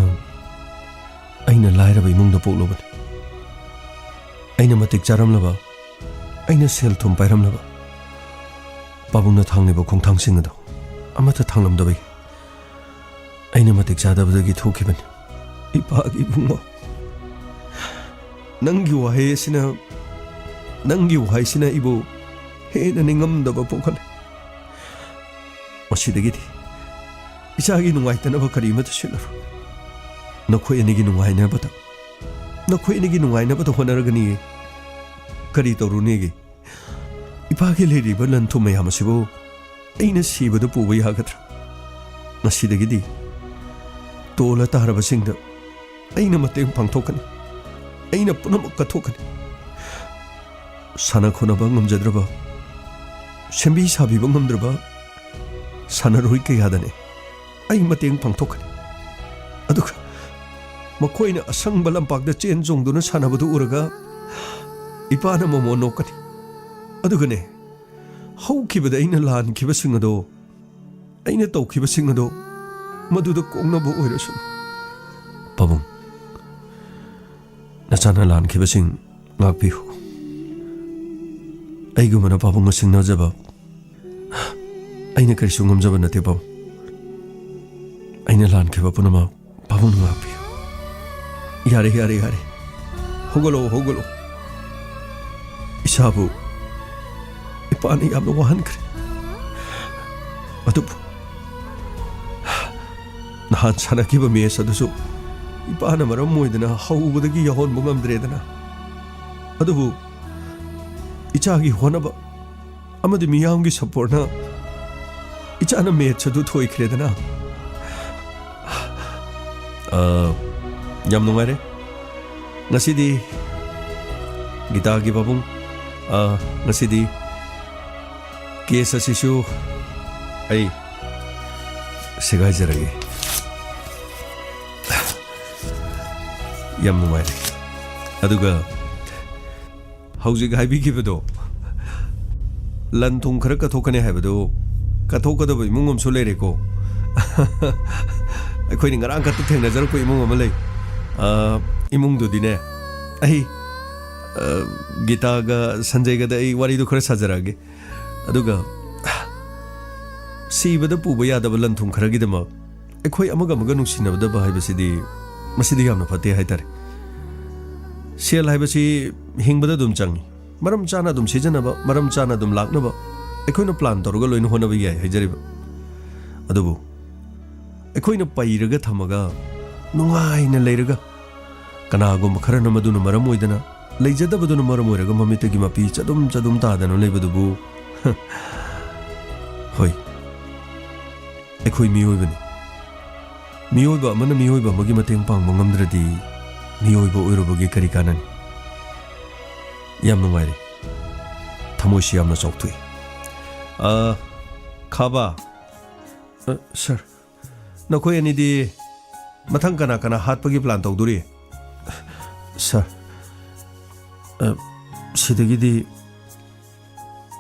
S1: ꯑꯩꯅ ꯂꯥꯏꯔꯕ ꯏꯃꯨꯡꯗ ꯄꯣꯛꯂꯨꯕꯅꯤ ꯑꯩꯅ ꯃꯇꯤꯛ ꯆꯥꯔꯝꯂꯕ ꯑꯩꯅ ꯁꯦꯜ ꯊꯨꯝ ꯄꯥꯏꯔꯝꯂꯕ ꯄꯥꯕꯨꯡꯅ ꯊꯥꯡꯂꯤꯕ ꯈꯣꯡꯊꯥꯡꯁꯤꯡ ꯑꯗꯨ ꯑꯃꯠꯇ ꯊꯥꯡꯂꯝꯗꯕꯒꯤ ꯑꯩꯅ ꯃꯇꯤꯛ ꯆꯥꯗꯕꯗꯒꯤ ꯊꯣꯛꯈꯤꯕꯅꯤ ꯏꯄꯥꯒꯤ ꯏꯕꯨꯡꯉꯣ ꯅꯪꯒꯤ ꯋꯥꯍꯩꯁꯤꯅ 이보 ꯍꯦꯟꯅ ꯅꯤꯡꯉꯝꯗꯕ ꯄꯣꯛꯍꯜꯂꯦ ꯃꯁꯤꯗꯒꯤꯗꯤ 이자기 ꯅꯨꯡꯉꯥꯏꯇꯅꯕ ꯀꯔꯤꯃꯠꯇ ꯁꯤꯠꯂꯔꯣꯏ ꯅꯈꯣꯏ ꯑꯅꯤꯒꯤ ꯅꯨꯡꯉꯥꯏꯅꯕꯗ ꯍꯣꯠꯅꯔꯒꯅꯤ ꯀꯔꯤ ꯇꯧꯔꯨꯅꯤꯒꯦ ꯏꯄꯥꯒꯤ ꯂꯩꯔꯤꯕ ꯂꯟ ꯊꯨꯝ ꯃꯌꯥꯝ ꯑꯁꯤꯕꯨ ꯑꯩꯅ ꯁꯤꯕꯗ ꯄꯨꯕ ꯌꯥꯒꯗ꯭ꯔꯥ ꯃꯁꯤꯗꯒꯤꯗꯤ ꯇꯣꯜꯂ ꯇꯥꯔꯕꯁꯤꯡꯗ ꯑꯩꯅ ꯃꯇꯦꯡ ꯄꯥꯡꯊꯣꯛꯀꯅꯤ ꯑꯩꯅ ꯄꯨꯝꯅꯃꯛ ꯀꯠꯊꯣꯛꯀꯅꯤ ꯁꯥꯟꯅ ꯈꯣꯠꯅꯕ ꯉꯝꯖꯗ꯭ꯔꯕ ꯁꯦꯝꯕꯤ ꯁꯥꯕꯤꯕ ꯉꯝꯗ꯭ꯔꯕ ꯁꯥꯟꯅꯔꯣꯏ ꯀꯌꯥꯗꯅꯦ ꯑꯩ ꯃꯇꯦꯡ ꯄꯥꯡꯊꯣꯛꯀꯅꯤ ꯑꯗꯨꯒ ꯃꯈꯣꯏꯅ ꯑꯁꯪꯕ ꯂꯝꯄꯥꯛꯇ ꯆꯦꯟ ꯆꯣꯡꯗꯨꯅ ꯁꯥꯟꯅꯕꯗꯨ ꯎꯔꯒ ꯏꯄꯥꯅ ꯃꯣꯃꯣ ꯅꯣꯛꯀꯅꯤ ꯑꯗꯨꯒꯅꯦ ꯍꯧꯈꯤꯕꯗ ꯑꯩꯅ ꯂꯥꯟꯈꯤꯕꯁꯤꯡ ꯑꯗꯣ ꯑꯩꯅ ꯇꯧꯈꯤꯕꯁꯤꯡ ꯑꯗꯣ ꯃꯗꯨꯗ ꯀꯣꯛꯅꯕ ꯑꯣꯏꯔꯁꯅꯨ ꯄꯥꯕꯨꯡ ꯅꯆꯥꯅ ꯂꯥꯟꯈꯤꯕꯁꯤꯡ ꯉꯥꯛꯄꯤꯌꯨ ꯑꯩꯒꯨꯝꯕꯅ ꯄꯥꯕꯨꯡꯒ ꯁꯤꯡꯅꯖꯕ ꯑꯩꯅ ꯀꯔꯤꯁꯨ ꯉꯝꯖꯕ ꯅꯠꯇꯦ ꯄꯥꯕꯨꯡ ꯑꯩꯅ ꯂꯥꯟꯈꯤꯕ ꯄꯨꯝꯅꯃꯛ ꯄꯥꯕꯨꯡꯅ ꯉꯥꯛꯄꯤꯌꯨ ꯌꯥꯔꯦ ꯍꯧꯒꯠꯂꯣ 이사부 이빠는 ꯌꯥꯝꯅ 와한ꯈ꯭ꯔꯦ ꯑꯗꯨꯕꯨ ꯅꯍꯥꯟ ꯁꯥꯟꯅꯈꯤꯕ ꯃꯦꯆ ꯑꯗꯨꯁꯨ ꯏꯄꯥꯅ ꯃꯔꯝ ꯑꯣꯏꯗꯅ ꯍꯧꯕꯗꯒꯤ ꯌꯥꯎꯍꯟꯕ ꯉꯝꯗ꯭ꯔꯦꯗꯅ ꯑꯗꯨꯕꯨ ꯏꯆꯥꯒꯤ ꯍꯣꯠꯅꯕ ꯑꯃꯗꯤ ꯃꯤꯌꯥꯝꯒꯤ ꯁꯄꯣꯔꯠꯅ ꯏꯆꯥꯅ ꯃꯦꯆ ꯑꯗꯨ ꯊꯣꯏꯈ꯭ꯔꯦꯗꯅ ꯌꯥꯝ ꯅꯨꯡꯉꯥꯏꯔꯦ ꯉꯁꯤꯗꯤ ꯒꯤꯇꯥꯒꯤ ꯄꯥꯕꯨꯡ ꯉꯁꯤꯗꯤ ꯀꯦꯁ ꯑꯁꯤꯁꯨ ꯑꯩ ꯁꯦꯒꯥꯏꯖꯔꯒꯦ ꯌꯥꯝ ꯅꯨꯡꯉꯥꯏꯔꯦ ꯑꯗꯨꯒ ꯍꯧꯖꯤꯛ ꯍꯥꯏꯕꯤꯈꯤꯕꯗꯣ ꯂꯟ ꯊꯨꯝꯈꯔ ꯀꯠꯊꯣꯛꯀꯅꯤ ꯍꯥꯏꯕꯗꯣ ꯀꯠꯊꯣꯛꯀꯗꯕ ꯏꯃꯨꯡ ꯑꯃꯁꯨ ꯂꯩꯔꯦꯀꯣ ꯑꯩꯈꯣꯏꯅ ꯉꯔꯥꯡ ꯈꯛꯇ ꯊꯦꯡꯅꯖꯔꯛꯄ ꯏꯃꯨꯡ ꯑꯃ ꯂꯩ 이몽도디네 아이 기타가 산재가다 이 와리도 그래 사자라게 아두가 시바다 뿌바 야다바 란통 kharagidamak ꯑꯩꯈꯣꯏ ꯑꯃꯒ ꯅꯨꯡꯁꯤꯅꯕꯗꯕ ꯍꯥꯏꯕꯁꯤꯗꯤ ꯃꯁꯤꯗꯤ ꯌꯥꯝꯅ ꯐꯠꯇꯦ ꯍꯥꯏꯇꯥꯔꯦ ꯁꯦꯜ ꯍꯥꯏꯕꯁꯤ ꯍꯤꯡꯕꯗ ꯑꯗꯨꯝ ꯆꯪꯏ ꯃꯔꯝ ꯆꯥꯅ ꯑꯗꯨꯝ ꯁꯤꯖꯤꯟꯅꯕ ꯃꯔꯝ ꯆꯥꯅ ꯑꯗꯨꯝ ꯂꯥꯛꯅꯕ ꯑꯩꯈꯣꯏꯅ ꯄ꯭ꯂꯥꯟ ꯇꯧꯔꯒ ꯂꯣꯏꯅ ꯍꯣꯠꯅꯕ ꯌꯥꯏ ꯍꯥꯏꯖꯔꯤꯕ ꯑꯗꯨꯕꯨ ꯑꯩꯈꯣꯏꯅ ꯄꯩꯔꯒ ꯊꯝꯃꯒ ꯅꯨꯡꯉꯥꯏꯅ ꯂꯩꯔꯒ ꯀꯅꯥꯒꯨꯝꯕ ꯈꯔꯅ ꯃꯗꯨꯅ ꯃꯔꯝ ꯑꯣꯏꯗꯅ ꯂꯩꯖꯗꯕꯗꯨꯅ ꯃꯔꯝ ꯑꯣꯏꯔꯒ ꯃꯃꯤꯠꯇꯒꯤ ꯃꯄꯤ ꯆꯗꯨꯝ ꯇꯥꯗꯅ ꯂꯩꯕꯗꯨꯕꯨ ꯍꯣꯏ ꯑꯩꯈꯣꯏ ꯃꯤꯑꯣꯏꯕꯅꯤ ꯃꯤꯑꯣꯏꯕ ꯑꯃꯅ ꯃꯤꯑꯣꯏꯕ ꯑꯃꯒꯤ ꯃꯇꯦꯡ ꯄꯥꯡꯕ ꯉꯝꯗ꯭ꯔꯗꯤ ꯃꯤꯑꯣꯏꯕ ꯑꯣꯏꯔꯨꯕꯒꯤ ꯀꯔꯤ ꯀꯥꯟꯅꯅꯤ ꯌꯥꯝ ꯅꯨꯡꯉꯥꯏꯔꯦ ꯊꯃꯣꯏꯁꯤ ꯌꯥꯝꯅ ꯆꯥꯎꯊꯣꯛꯏ ꯈꯥꯕꯥ ꯁꯔ ꯅꯈꯣꯏ ꯑꯅꯤꯗꯤ ꯃꯊꯪ ꯀꯅꯥ ꯍꯥꯠꯄꯒꯤ ꯄ꯭ꯂꯥꯟ ꯇꯧꯗꯣꯔꯤ ꯁꯔ ꯁꯤꯗꯒꯤꯗꯤ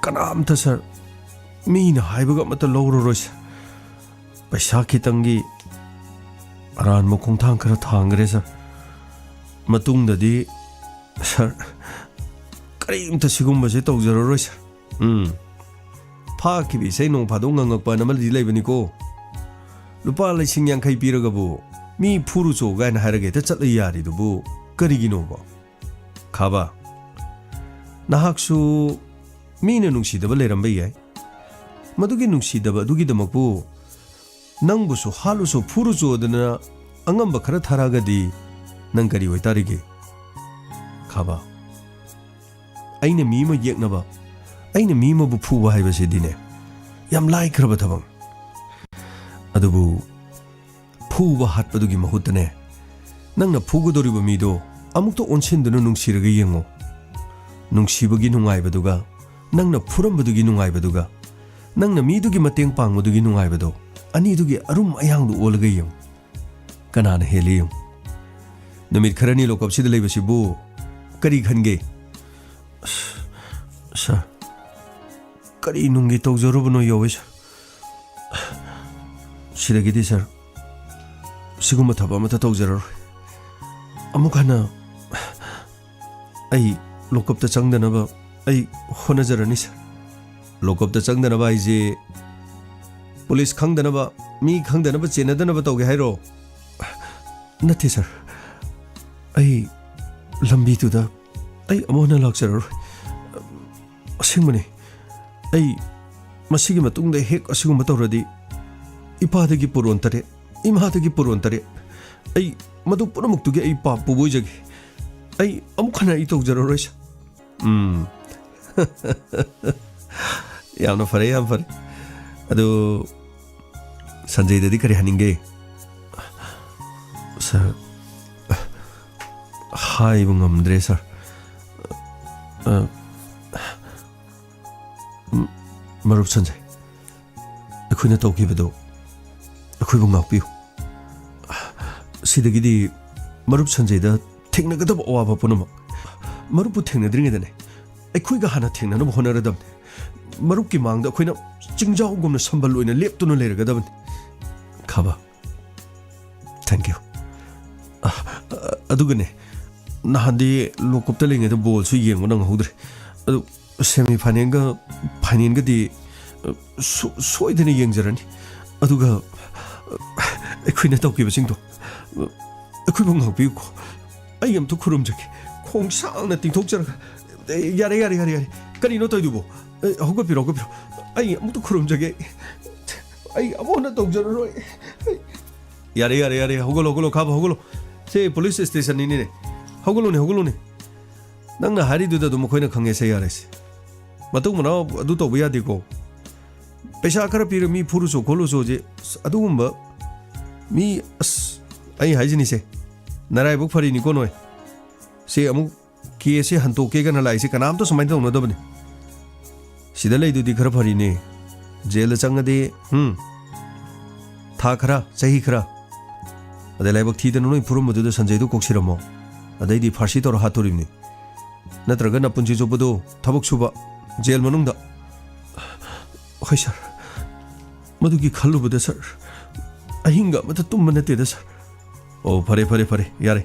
S1: ꯀꯅꯥꯝꯇ ꯁꯔ ꯃꯤꯅ ꯍꯥꯏꯕꯒ ꯑꯃꯠꯇ ꯂꯧꯔꯔꯣꯏ ꯁꯔ ꯄꯩꯁꯥ ꯈꯤꯇꯪꯒꯤ ꯑꯔꯥꯟꯕ ꯈꯣꯡꯊꯥꯡ ꯈꯔ ꯊꯥꯡꯈ꯭ꯔꯦ ꯁꯔ ꯃꯇꯨꯡꯗꯗꯤ ꯁꯔ ꯀꯔꯤꯝꯇ ꯁꯤꯒꯨꯝꯕꯁꯦ ꯇꯧꯖꯔꯔꯣꯏ ꯁꯔ ꯐꯥꯈꯤꯕ ꯏꯁꯩ ꯅꯣꯡ ꯐꯥꯗꯣꯛ ꯉꯪꯉꯛꯄ ꯑꯃꯗꯤ ꯂꯩꯕꯅꯤꯀꯣ ꯂꯨꯄꯥ 50,000 ꯄꯤꯔꯒꯕꯨ ꯃꯤ ꯐꯨꯔꯨꯆꯣ ꯒꯥꯏꯅ ꯍꯥꯏꯔꯒ ꯍꯦꯛꯇ ꯆꯠꯂ ꯌꯥꯔꯤꯗꯨꯕꯨ ꯀꯔꯤꯒꯤꯅꯣꯕ ꯈꯥꯕꯥ ꯅꯍꯥꯛꯁꯨ ꯃꯤꯅ ꯅꯨꯡꯁꯤꯗꯕ ꯂꯩꯔꯝꯕ ꯌꯥꯏ ꯃꯗꯨꯒꯤ ꯅꯨꯡꯁꯤꯗꯕ ꯑꯗꯨꯒꯤꯗꯃꯛꯄꯨ ꯅꯪꯕꯨꯁꯨ ꯍꯥꯠꯂꯨꯆꯣ ꯐꯨꯔꯨꯆꯣꯗꯅ ꯑꯉꯝꯕ ꯈꯔ ꯊꯥꯔꯛꯑꯒꯗꯤ ꯅꯪ ꯀꯔꯤ ꯑꯣꯏꯇꯥꯔꯤꯒꯦ ꯈꯥꯕꯥ ꯑꯩꯅ ꯃꯤ ꯑꯃ ꯌꯦꯛꯅꯕ ꯑꯩꯅ ꯃꯤ ꯑꯃꯕꯨ ꯐꯨꯕ ꯍꯥꯏꯕꯁꯤꯗꯤꯅꯦ ꯌꯥꯝ ꯂꯥꯏꯈ꯭ꯔꯕ ꯊꯕꯛ ꯑꯗꯨꯕꯨ ꯐꯨꯕ ꯍꯥꯠꯄꯗꯨꯒꯤ ꯃꯍꯨꯠꯇꯅꯦ ꯅꯪꯅ ꯐꯨꯒꯗꯧꯔꯤꯕ ꯃꯤꯗꯣ ꯑꯃꯨꯛꯇ ꯑꯣꯟꯁꯤꯟꯗꯨꯅ ꯅꯨꯡꯁꯤꯔꯒ ꯌꯦꯡꯉꯣ ꯅꯨꯡꯁꯤꯕꯒꯤ ꯅꯨꯡꯉꯥꯏꯕꯗꯨꯒ ꯅꯪꯅ ꯐꯨꯔꯝꯕꯗꯨꯒꯤ ꯅꯨꯡꯉꯥꯏꯕꯗꯨꯒ ꯅꯪꯅ ꯃꯤꯗꯨꯒꯤ ꯃꯇꯦꯡ ꯄꯥꯡꯕꯗꯨꯒꯤ ꯅꯨꯡꯉꯥꯏꯕꯗꯣ ꯑꯅꯤꯗꯨꯒꯤ ꯑꯔꯨꯝ ꯑꯌꯥꯡꯗꯨ ꯑꯣꯜꯂꯒ ꯌꯦꯡꯉꯨ ꯀꯅꯥꯅ ꯍꯦꯜꯂꯤ ꯌꯦꯡꯉꯨ ꯅꯨꯃꯤꯠ ꯈꯔꯅꯤ ꯂꯣꯀꯞꯁꯤꯗ ꯂꯩꯕꯁꯤꯕꯨ ꯀꯔꯤ ꯈꯟꯒꯦ ꯁꯔ ꯀꯔꯤ ꯅꯨꯡꯒꯤ ꯇꯧꯖꯔꯨꯕꯅꯣ ꯌꯧꯋꯦ ꯁꯔ ꯁꯤꯗꯒꯤꯗꯤ ꯁꯔ ꯁꯤꯒꯨꯝꯕ ꯊꯕꯛ ꯑꯃꯠꯇ ꯇꯧꯖꯔꯔꯣꯏ ꯑꯃꯨꯛ ꯍꯟꯅ ꯑꯩ ꯂꯣꯀꯞꯇ ꯆꯪꯗꯅꯕ ꯑꯩ ꯍꯣꯠꯅꯖꯔꯅꯤ ꯁꯔ ꯂꯣꯀꯞꯇ ꯆꯪꯗꯅꯕ ꯍꯥꯏꯁꯦ ꯄꯨꯂꯤꯁ ꯈꯪꯗꯅꯕ ꯃꯤ ꯈꯪꯗꯅꯕ ꯆꯦꯟꯅꯗꯅꯕ ꯇꯧꯒꯦ ꯍꯥꯏꯔꯣ ꯅꯠꯇꯦ ꯁꯔ ꯑꯩ ꯂꯝꯕꯤꯗꯨꯗ ꯑꯩ ꯑꯃꯨꯛ ꯍꯟꯅ ꯂꯥꯛꯆꯔꯔꯣꯏ ꯑꯁꯦꯡꯕꯅꯤ ꯑꯩ ꯃꯁꯤꯒꯤ ꯃꯇꯨꯡꯗ ꯍꯦꯛ ꯑꯁꯤꯒꯨꯝꯕ ꯇꯧꯔꯗꯤ ꯏꯄꯥꯗꯒꯤ ꯄꯣꯔꯣꯟ 3 ꯏꯃꯥꯗꯒꯤ ꯄꯣꯔꯣꯟ 3 ꯑꯩ ꯃꯗꯨ ꯄꯨꯝꯅꯃꯛꯇꯨꯒꯤ ꯑꯩ ꯄꯥꯞ ꯄꯨꯕꯣꯏꯖꯒꯦ ꯑꯩ ꯑꯃꯨꯛ ꯍꯟꯅ ꯑꯩ ꯇꯧꯖꯔꯔꯣꯏ ꯁꯔ ꯌꯥꯝꯅ ꯐꯔꯦ ꯌꯥꯝ ꯐꯔꯦ ꯑꯗꯨ ꯁꯟꯖꯦꯗꯗꯤ ꯀꯔꯤ ꯍꯥꯏꯅꯤꯡꯒꯦ ꯁꯔ ꯍꯥꯏꯕ ꯉꯝꯗ꯭ꯔꯦ ꯁꯔ ꯃꯔꯨꯞ ꯁꯟꯖꯩ ꯑꯩꯈꯣꯏꯅ ꯇꯧꯈꯤꯕꯗꯣ ꯑꯩꯈꯣꯏꯕꯨ ꯉꯥꯛꯄꯤꯌꯨ ꯁꯤꯗꯒꯤꯗꯤ ꯃꯔꯨꯞ ꯁꯟꯖꯩꯗ ꯊꯦꯡꯅꯒꯗꯕ ꯑꯋꯥꯕ ꯄꯨꯝꯅꯃꯛ ꯃꯔꯨꯞꯄꯨ ꯊꯦꯡꯅꯗ꯭ꯔꯤꯉꯩꯗꯅꯦ ꯑꯩꯈꯣꯏꯒ ꯍꯥꯟꯅ ꯊꯦꯡꯅꯅꯕ ꯍꯣꯠꯅꯔꯗꯕꯅꯤ ꯃꯔꯨꯞꯀꯤ ꯃꯥꯡꯗ ꯑꯩꯈꯣꯏꯅ ꯆꯤꯡꯖꯥꯎꯒꯨꯝꯅ ꯁꯝꯕꯜ ꯑꯣꯏꯅ ꯂꯦꯞꯇꯨꯅ ꯂꯩꯔꯒꯗꯕꯅꯤ ꯈꯥꯕꯥ ꯊꯦꯡꯛ ꯌꯨ ꯑꯗꯨꯒꯅꯦ ꯅꯍꯥꯟꯗꯤ ꯂꯣꯀꯞꯇ ꯂꯩꯉꯩꯗ ꯕꯣꯜꯁꯨ ꯌꯦꯡꯕ ꯅꯪꯍꯧꯗ꯭ꯔꯦ ꯑꯗꯨ ꯁꯦꯃꯤ ꯐꯥꯏꯅꯦꯜꯒ ꯐꯥꯏꯅꯦꯜꯒꯗꯤ ꯁꯣꯏꯗꯅ ꯌꯦꯡꯖꯔꯅꯤ ꯑꯗꯨꯒ ꯑꯩꯈꯣꯏꯅ ꯇꯧꯈꯤꯕꯁꯤꯡꯗꯣ ꯑꯩꯈꯣꯏꯕꯨ ꯉꯥꯛꯄꯤꯌꯨꯀꯣ ꯑꯩ ꯑꯝꯇ ꯈꯨꯔꯨꯝꯖꯒꯦ ꯈꯣꯡ ꯁꯥꯡꯅ ꯇꯤꯡꯊꯣꯛꯆꯔꯒ ꯌꯥꯔꯦ ꯀꯔꯤꯅꯣ ꯇꯧꯏꯗꯨꯕꯣ ꯍꯧꯒꯠꯄꯤꯔꯣ ꯑꯩ ꯑꯃꯨꯛꯇ ꯈꯨꯔꯨꯝꯖꯒꯦ ꯑꯩ ꯑꯃꯨꯛ ꯍꯟꯅ ꯇꯧꯖꯔꯔꯣꯏ ꯌꯥꯔꯦ ꯍꯧꯒꯠꯂꯣ ꯈꯥꯕꯥ ꯍꯧꯒꯠꯂꯣ ꯁꯤ ꯄꯨꯂꯤꯁ ꯁ꯭ꯇꯦꯁꯟꯅꯤꯅꯦ ꯍꯧꯒꯠꯂꯣꯅꯦ ꯅꯪꯅ ꯍꯥꯏꯔꯤꯗꯨꯗ ꯑꯗꯨꯝ ꯑꯩꯈꯣꯏꯅ ꯈꯪꯉꯦꯁꯦ ꯌꯥꯔꯦꯁꯦ ꯃꯇꯨꯡ ꯃꯅꯥꯎ ꯑꯗꯨ ꯇꯧꯕ ꯌꯥꯗꯦꯀꯣ ꯄꯩꯁꯥ ꯈꯔ ꯄꯤꯔ ꯃꯤ ꯐꯨꯔꯨꯆꯣ ꯈꯣꯠꯂꯨꯆꯣꯁꯦ ꯑꯗꯨꯒꯨꯝꯕ ꯃꯤ ꯑꯩ ꯍꯥꯏꯖꯤꯅꯤꯁꯦ ꯅꯔꯥꯏꯕꯛ ꯐꯔꯤꯅꯤꯀꯣ ꯅꯣꯏ ꯁꯤ ꯑꯃꯨꯛ ꯀꯦꯁꯦ ꯍꯟꯇꯣꯛꯀꯦꯒꯅ ꯂꯥꯛꯏꯁꯦ ꯀꯅꯥꯝꯇ ꯁꯨꯃꯥꯏꯅ ꯇꯧꯅꯗꯕꯅꯤ ꯁꯤꯗ ꯂꯩꯗꯨꯗꯤ ꯈꯔ ꯐꯔꯤꯅꯦ ꯖꯦꯜꯗ ꯆꯪꯉꯗꯤ ꯊꯥ ꯈꯔ ꯆꯍꯤ ꯈꯔ ꯑꯗꯩ ꯂꯥꯏꯕꯛ ꯊꯤꯗꯅ ꯅꯣꯏ ꯐꯨꯔꯝꯕꯗꯨꯗ ꯁꯟꯖꯩꯗꯨ ꯀꯣꯛꯁꯤꯔꯝꯃꯣ ꯑꯗꯩꯗꯤ ꯐꯥꯔꯁꯤ ꯇꯧꯔ ꯍꯥꯠꯇꯣꯔꯤꯕꯅꯤ ꯅꯠꯇ꯭ꯔꯒꯅ ꯄꯨꯟꯁꯤ ꯆꯨꯞꯄꯗꯣ ꯊꯕꯛ ꯁꯨꯕ ꯖꯦꯜ ꯃꯅꯨꯡꯗ ꯍꯣꯏ ꯁꯔ ꯃꯗꯨꯒꯤ ꯈꯜꯂꯨꯕꯗ ꯁꯔ ꯑꯍꯤꯡꯒ ꯑꯃꯇ ꯇꯨꯝꯕ ꯅꯠꯇꯦꯗ ꯁꯔ ꯑꯣ ꯐꯔꯦ ꯌꯥꯔꯦ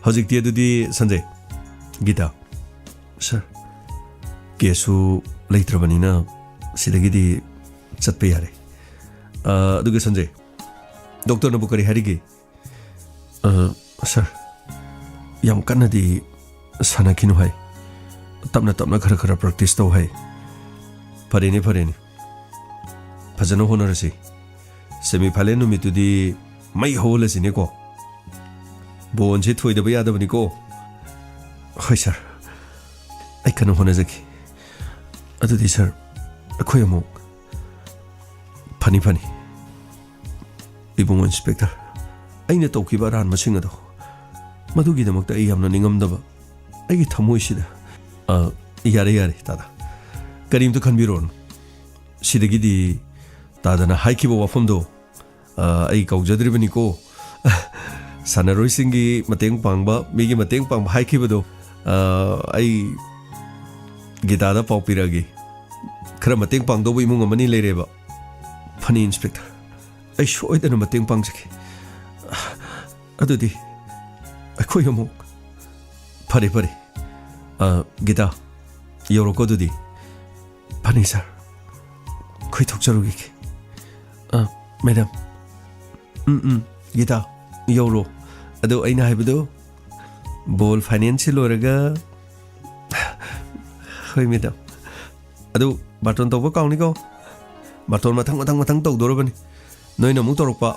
S1: ꯍꯧꯖꯤꯛꯇꯤ ꯑꯗꯨꯗꯤ ꯁꯟꯖꯩ ꯒꯤꯇꯥ ꯁꯔ ꯀꯦꯁꯁꯨ ꯂꯩꯇ꯭ꯔꯕꯅꯤꯅ ꯁꯤꯗꯒꯤꯗꯤ ꯆꯠꯄ ꯌꯥꯔꯦ ꯑꯗꯨꯒ ꯁꯟꯖꯩ ꯗꯣꯛꯇꯔꯅꯕꯨ ꯀꯔꯤ ꯍꯥꯏꯔꯤꯒꯦ ꯁꯔ ꯌꯥꯝ ꯀꯟꯅꯗꯤ ꯁꯥꯟꯅꯈꯤꯅꯨ ꯍꯥꯏ ꯇꯞꯅ ꯈꯔ ꯄ꯭ꯔꯦꯛꯇꯤꯁ ꯇꯧ ꯍꯥꯏ ꯐꯔꯦꯅꯦ ꯐꯖꯅ ꯍꯣꯠꯅꯔꯁꯤ ꯁꯦꯃꯤ ꯐꯥꯏꯅꯦꯜ ꯅꯨꯃꯤꯠꯇꯨꯗꯤ ꯃꯩ ꯍꯧꯍꯜꯂꯁꯤꯅꯦꯀꯣ ꯕꯣꯟꯁꯦ ꯊꯣꯏꯗꯕ ꯌꯥꯗꯕꯅꯤꯀꯣ ꯍꯣꯏ ꯁꯥꯔ ꯑꯩ ꯀꯟꯅ ꯍꯣꯠꯅꯖꯒꯦ ꯑꯗꯨꯗꯤ ꯁꯥꯔ ꯑꯩꯈꯣꯏ ꯑꯃꯨꯛ ꯐꯅꯤ ꯏꯕꯨꯡꯉꯣ ꯏꯟꯁꯄꯦꯛꯇꯔ ꯑꯩꯅ ꯇꯧꯈꯤꯕ ꯑꯔꯥꯟꯕꯁꯤꯡ ꯑꯗꯣ ꯃꯗꯨꯒꯤꯗꯃꯛꯇ ꯑꯩ ꯌꯥꯝꯅ ꯅꯤꯡꯉꯝꯗꯕ ꯑꯩꯒꯤ ꯊꯃꯣꯏꯁꯤꯗ ꯌꯥꯔꯦ ꯇꯥꯗ ꯀꯔꯤꯝꯇ ꯈꯟꯕꯤꯔꯣꯅꯨ ꯁꯤꯗꯒꯤꯗꯤ ꯇꯥꯗꯅ ꯍꯥꯏꯈꯤꯕ ꯋꯥꯐꯝꯗꯣ ꯑꯩ ꯀꯥꯎꯖꯗ꯭ꯔꯤꯕꯅꯤꯀꯣ ꯁꯥꯟꯅꯔꯣꯏꯁꯤꯡꯒꯤ ꯃꯇꯦꯡ ꯄꯥꯡꯕ ꯃꯤꯒꯤ ꯃꯇꯦꯡ ꯄꯥꯡꯕ ꯍꯥꯏꯈꯤꯕꯗꯣ ꯑꯩ ꯒꯤꯇꯥꯗ ꯄꯥꯎ ꯄꯤꯔꯛꯑꯒꯦ ꯈꯔ ꯃꯇꯦꯡ ꯄꯥꯡꯗꯧꯕ ꯏꯃꯨꯡ ꯑꯃꯅꯤ ꯂꯩꯔꯦꯕ ꯐꯅꯤ ꯏꯟꯁꯄꯦꯛꯇꯔ ꯑꯩ ꯁꯣꯏꯗꯅ ꯃꯇꯦꯡ ꯄꯥꯡꯖꯒꯦ ꯑꯗꯨꯗꯤ ꯑꯩꯈꯣꯏ ꯑꯃꯨꯛ ꯐꯔꯦ ꯒꯤꯇꯥ ꯌꯧꯔꯣꯀꯣ ꯑꯗꯨꯗꯤ ꯐꯅꯤ ꯁꯥꯔ ꯑꯩꯈꯣꯏ ꯊꯣꯛꯆꯔꯨꯈꯤꯒꯦ ꯃꯦꯗꯥꯝ ꯒꯤꯇꯥ ꯌꯧꯔꯣ ꯑꯗꯣ ꯑꯩꯅ ꯍꯥꯏꯕꯗꯣ ꯕꯣꯜ ꯐꯥꯏꯅꯦꯜꯁꯤ ꯂꯣꯏꯔꯒ ꯍꯣꯏ ꯃꯦꯗꯥꯝ ꯑꯗꯨ ꯕꯥꯔꯇꯣꯟ ꯇꯧꯕ ꯀꯥꯎꯅꯤꯀꯣ ꯕꯥꯔꯇꯣꯟ ꯃꯊꯪ ꯇꯧꯗꯣꯔꯕꯅꯤ ꯅꯣꯏꯅ ꯑꯃꯨꯛ ꯇꯧꯔꯛꯄ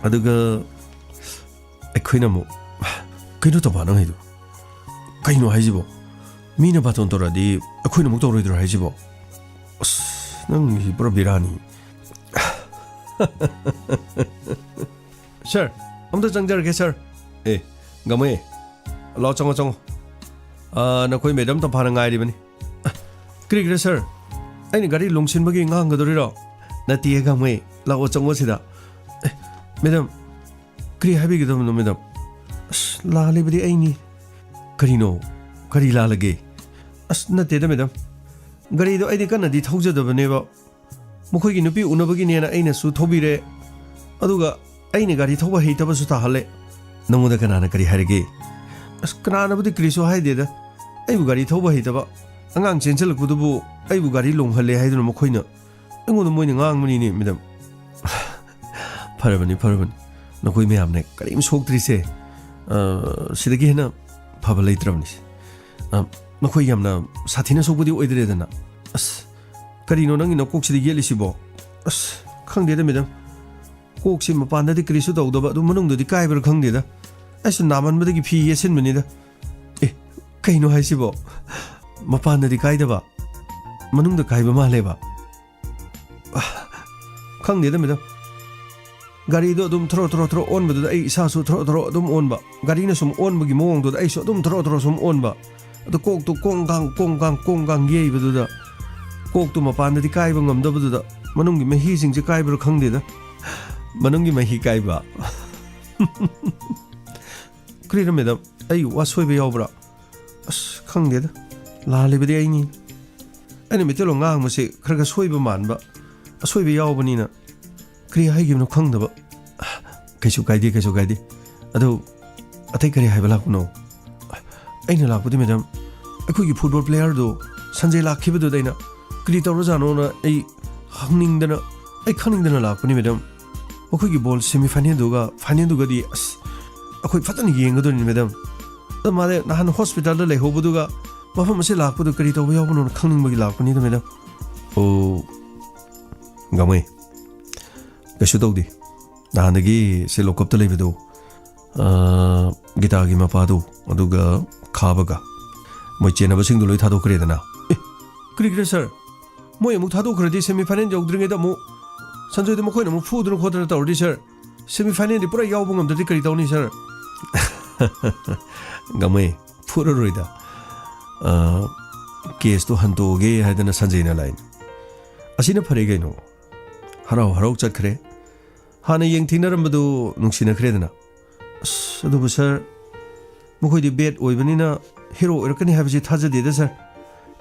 S1: ꯑꯗꯨꯒ ꯑꯩꯈꯣꯏꯅ ꯑꯃꯨꯛ ꯀꯩꯅꯣ ꯇꯧꯕ ꯅꯪ ꯍꯥꯏꯗꯣ ꯀꯩꯅꯣ ꯍꯥꯏꯁꯤꯕꯣ ꯃꯤꯅ ꯕꯥꯔꯇꯣꯟ ꯇꯧꯔꯛꯑꯗꯤ ꯑꯩꯈꯣꯏꯅ ꯑꯃꯨꯛ ꯇꯧꯔꯣꯏꯗ꯭ꯔꯣ ꯍꯥꯏꯁꯤꯕꯣ ꯑꯁ ꯅꯪꯒꯤ ꯄꯨꯔꯥ ꯕꯤꯔꯥꯅꯤ ꯁꯥꯔ ꯑꯝꯇ ꯆꯪꯖꯔꯒꯦ ꯁꯥꯔ ꯉꯝꯃꯦ ꯂꯥꯛꯑꯣ ꯆꯪꯉꯣ ꯅꯈꯣꯏ ꯃꯦꯗꯥꯝ ꯇꯝꯐꯥꯅ ꯉꯥꯏꯔꯤꯕꯅꯤ ꯀꯔꯤꯒꯤꯔ ꯁꯥꯔ ꯑꯩꯅ ꯒꯥꯔꯤ ꯂꯣꯡꯁꯤꯟꯕꯒꯤ ꯉꯥꯡꯒꯗꯣꯔꯤꯔꯣ ꯅꯠꯇꯦ ꯉꯝꯃꯦ ꯂꯥꯛꯑꯣ ꯆꯪꯉꯣ ꯁꯤꯗ ꯃꯦꯗꯥꯝ ꯀꯔꯤ ꯍꯥꯏꯕꯤꯒꯗꯕꯅꯣ ꯃꯦꯗꯥꯝ ꯑꯁ ꯂꯥꯜꯂꯤꯕꯗꯤ ꯑꯩꯅꯤ ꯀꯔꯤꯅꯣ ꯀꯔꯤ ꯂꯥꯜꯂꯒꯦ ꯑꯁ ꯅꯠꯇꯦꯗ ꯃꯦꯗꯥꯝ ꯒꯥꯔꯤꯗꯣ ꯑꯩꯗꯤ ꯀꯟꯅꯗꯤ ꯊꯧꯖꯗꯕꯅꯦꯕ ꯃꯈꯣꯏꯒꯤ ꯅꯨꯄꯤ ꯎꯅꯕꯒꯤꯅꯦꯅ ꯑꯩꯅꯁꯨ ꯊꯧꯕꯤꯔꯦ ꯑꯗꯨꯒ ꯑꯩꯅ ꯒꯥꯔꯤ ꯊꯧꯕ ꯍꯩꯇꯕꯁꯨ ꯇꯥꯍꯜꯂꯦ ꯅꯪꯉꯣꯟꯗ ꯀꯅꯥꯅ ꯀꯔꯤ ꯍꯥꯏꯔꯒꯦ ꯑꯁ ꯀꯅꯥꯅꯕꯨꯗꯤ ꯀꯔꯤꯁꯨ ꯍꯥꯏꯗꯦꯗ ꯑꯩꯕꯨ ꯒꯥꯔꯤ ꯊꯧꯕ ꯍꯩꯇꯕ ꯑꯉꯥꯡ ꯆꯦꯟꯁꯤꯜꯂꯛꯄꯗꯨꯕꯨ ꯑꯩꯕꯨ ꯒꯥꯔꯤ ꯂꯣꯡꯍꯜꯂꯦ ꯍꯥꯏꯗꯨꯅ ꯃꯈꯣꯏꯅ ꯑꯩꯉꯣꯟꯗ ꯃꯣꯏꯅ ꯉꯥꯡꯕꯅꯤꯅꯦ ꯃꯦꯗꯥꯝ ꯐꯔꯕꯅꯤ ꯅꯈꯣꯏ ꯃꯌꯥꯝꯅ ꯀꯔꯤꯝ ꯁꯣꯛꯇ꯭ꯔꯤꯁꯦ ꯁꯤꯗꯒꯤ ꯍꯦꯟꯅ ꯐꯕ ꯂꯩꯇ꯭ꯔꯕꯅꯤ ꯅꯈꯣꯏ ꯌꯥꯝꯅ ꯁꯥꯊꯤꯅ ꯁꯣꯛꯄꯗꯤ ꯑꯣꯏꯗ꯭ꯔꯦꯗꯅ ꯑꯁ ꯀꯔꯤꯅꯣ ꯅꯪꯒꯤ ꯅꯀꯣꯛꯁꯤꯗ ꯌꯦꯠꯂꯤꯁꯤꯕꯣ ꯑꯁ ꯈꯪꯗꯦꯗ ꯃꯦꯗꯥꯝ ꯀꯣꯛꯁꯤ ꯃꯄꯥꯟꯗꯗꯤ ꯀꯔꯤꯁꯨ ꯇꯧꯗꯕ ꯑꯗꯨ ꯃꯅꯨꯡꯗꯗꯤ ꯀꯥꯏꯕ꯭ꯔꯥ ꯈꯪꯗꯦꯗ ꯑꯩꯁꯨ 나만ꯕꯗꯒꯤ ꯐꯤ ꯌꯦꯠꯁꯤꯟꯕꯅꯤꯗ ꯀꯩꯅꯣ ꯍꯥꯏꯁꯤꯕꯣ ꯃꯄꯥꯟꯗꯗꯤ ꯀꯥꯏꯗꯕ ꯃꯅꯨꯡꯗ ꯀꯥꯏꯕ ꯃꯥꯜꯂꯦꯕ ꯈꯪꯗꯦꯗ ꯃꯦꯗꯥꯝ ꯒꯥꯔꯤꯗꯣ ꯑꯗꯨꯝ ꯊꯣꯔꯣ ꯑꯣꯟꯕꯗꯨꯗ ꯑꯩ ꯏꯁꯥꯁꯨ ꯊꯣꯔꯣ ꯑꯗꯨꯝ ꯑꯣꯟꯕ ꯒꯥꯔꯤꯅ ꯁꯨꯝ ꯑꯣꯟꯕꯒꯤ ꯃꯑꯣꯡꯗꯨꯗ ꯑꯩꯁꯨ ꯑꯗꯨꯝ ꯊꯣꯔꯣ ꯁꯨꯝ ꯑꯣꯟꯕ ꯑꯗꯣ ꯀꯣꯛꯇꯨ ꯀꯣꯡꯒꯥꯡ ꯌꯩꯕꯗꯨꯗ ꯀꯣꯛꯇꯨ ꯃꯄꯥꯟꯗꯗꯤ ꯀꯥꯏꯕ ꯉꯝꯗꯕꯗꯨꯗ ꯃꯅꯨꯡꯒꯤ ꯃꯍꯤꯁꯤꯡꯁꯦ ꯀꯥꯏꯕ꯭ꯔꯥ ꯈꯪꯗꯦꯗ ꯃꯅꯨꯡꯒꯤ ꯃꯍꯤ ꯀꯥꯏꯕ ꯀꯔꯤꯔ ꯃꯦꯗꯥꯝ ꯑꯩ ꯋꯥꯁꯣꯏꯕ ꯌꯥꯎꯕ꯭ꯔꯥ ꯑꯁ ꯈꯪꯗꯦꯗ ꯂꯥꯜꯂꯤꯕꯗꯤ ꯑꯩꯅꯤ ꯑꯩꯅ ꯃꯩꯇꯩꯂꯣꯟ ꯉꯥꯡꯕꯁꯦ ꯈꯔ ꯁꯣꯏꯕ ꯃꯥꯟꯕ ꯑꯁꯣꯏꯕ ꯌꯥꯎꯕꯅꯤꯅ ꯀꯔꯤ ꯍꯥꯏꯈꯤꯕꯅꯣ ꯈꯪꯗꯕ ꯀꯩꯁꯨ ꯀꯥꯏꯗꯦ ꯑꯗꯨ ꯑꯇꯩ ꯀꯔꯤ ꯍꯥꯏꯕ ꯂꯥꯛꯄꯅꯣ ꯑꯩꯅ ꯂꯥꯛꯄꯗꯤ ꯃꯦꯗꯥꯝ ꯑꯩꯈꯣꯏꯒꯤ ꯐꯨꯠꯕꯣꯜ ꯄ꯭ꯂꯦꯌꯔꯗꯣ ꯁꯟꯖꯦ ꯂꯥꯛꯈꯤꯕꯗꯨꯗ ꯑꯩꯅ ꯀꯔꯤ ꯇꯧꯔꯖꯥꯠꯅꯣꯅ ꯑꯩ ꯈꯪꯅꯤꯡꯗꯅ ꯂꯥꯛꯄꯅꯤ ꯃꯦꯗꯥꯝ ꯃꯈꯣꯏꯒꯤ ꯕꯣꯜ ꯐꯥꯏꯅꯦꯜꯗꯨꯒꯗꯤ ꯑꯁ ꯑꯩꯈꯣꯏ ꯐꯖꯅ ꯌꯦꯡꯒꯗꯣꯏꯅꯤ ꯃꯦꯗꯥꯝ ꯑꯗꯣ ꯃꯥꯗꯤ ꯅꯍꯥꯟ ꯍꯣꯁꯄꯤꯇꯥꯜꯗ ꯂꯩꯍꯧꯕꯗꯨꯒ ꯃꯐꯝ ꯑꯁꯤ ꯂꯥꯛꯄꯗꯨ ꯀꯔꯤ ꯇꯧꯕ ꯌꯥꯎꯕꯅꯣ ꯈꯪꯅꯤꯡꯕꯒꯤ ꯂꯥꯛꯄꯅꯤꯗ ꯃꯦꯗꯥꯝ ꯑꯣ ꯉꯝꯃꯩ ꯀꯩꯁꯨ ꯇꯧꯗꯦ ꯅꯍꯥꯟꯗꯒꯤ ꯁꯤ ꯂꯣꯀꯞꯇ ꯂꯩꯕꯗꯣ ꯒꯤꯇꯥꯒꯤ ꯃꯄꯥꯗꯣ ꯑꯗꯨꯒ ꯈꯥꯕꯒ ꯃꯣꯏ ꯆꯦꯟꯅꯕꯁꯤꯡꯗꯣ ꯂꯣꯏ ꯊꯥꯗꯣꯛꯈ꯭ꯔꯦꯗꯅ ꯀꯔꯤꯒꯤꯔ ꯁꯥꯔ ꯃꯣꯏ ꯑꯃꯨꯛ ꯊꯥꯗꯣꯛꯈ꯭ꯔꯗꯤ ꯁꯦꯃꯤꯐꯥꯏꯅꯦꯜ ꯌꯧꯗ꯭ꯔꯤꯉꯩꯗ ꯑꯃꯨꯛ ꯁꯟꯖꯣꯏꯗ ꯃꯈꯣꯏꯅ ꯑꯃꯨꯛ ꯐꯨꯗꯅ ꯈꯣꯠꯇꯅ ꯇꯧꯔꯗꯤ ꯁꯥꯔ ꯁꯦꯃꯤꯐꯥꯏꯅꯦꯜꯗꯤ ꯄꯨꯔꯥ ꯌꯥꯎꯕ ꯉꯝꯗ꯭ꯔꯗꯤ ꯀꯔꯤ ꯇꯧꯅꯤ ꯁꯥꯔ ꯉꯝꯃꯩ ꯐꯨꯔꯔꯣꯏꯗ ꯀꯦꯁꯇꯣ ꯍꯟꯇꯣꯛꯑꯒꯦ ꯍꯥꯏꯗꯅ ꯁꯟꯖꯩꯅ ꯂꯥꯛꯏꯅꯤ ꯑꯁꯤꯅ ꯐꯔꯦ ꯀꯩꯅꯣ ꯍꯔꯥꯎ ꯆꯠꯈ꯭ꯔꯦ ꯍꯥꯟꯅ ꯌꯦꯡꯊꯤꯅꯔꯝꯕꯗꯨ ꯅꯨꯡꯁꯤꯅꯈ꯭ꯔꯦꯗꯅ ꯑꯁ ꯑꯗꯨꯕꯨ ꯁꯥꯔ ꯃꯈꯣꯏꯗꯤ ꯕꯦꯠ ꯑꯣꯏꯕꯅꯤꯅ ꯍꯤꯔꯣ ꯑꯣꯏꯔꯛꯀꯅꯤ ꯍꯥꯏꯕꯁꯤ ꯊꯥꯖꯗꯦꯗ ꯁꯥꯔ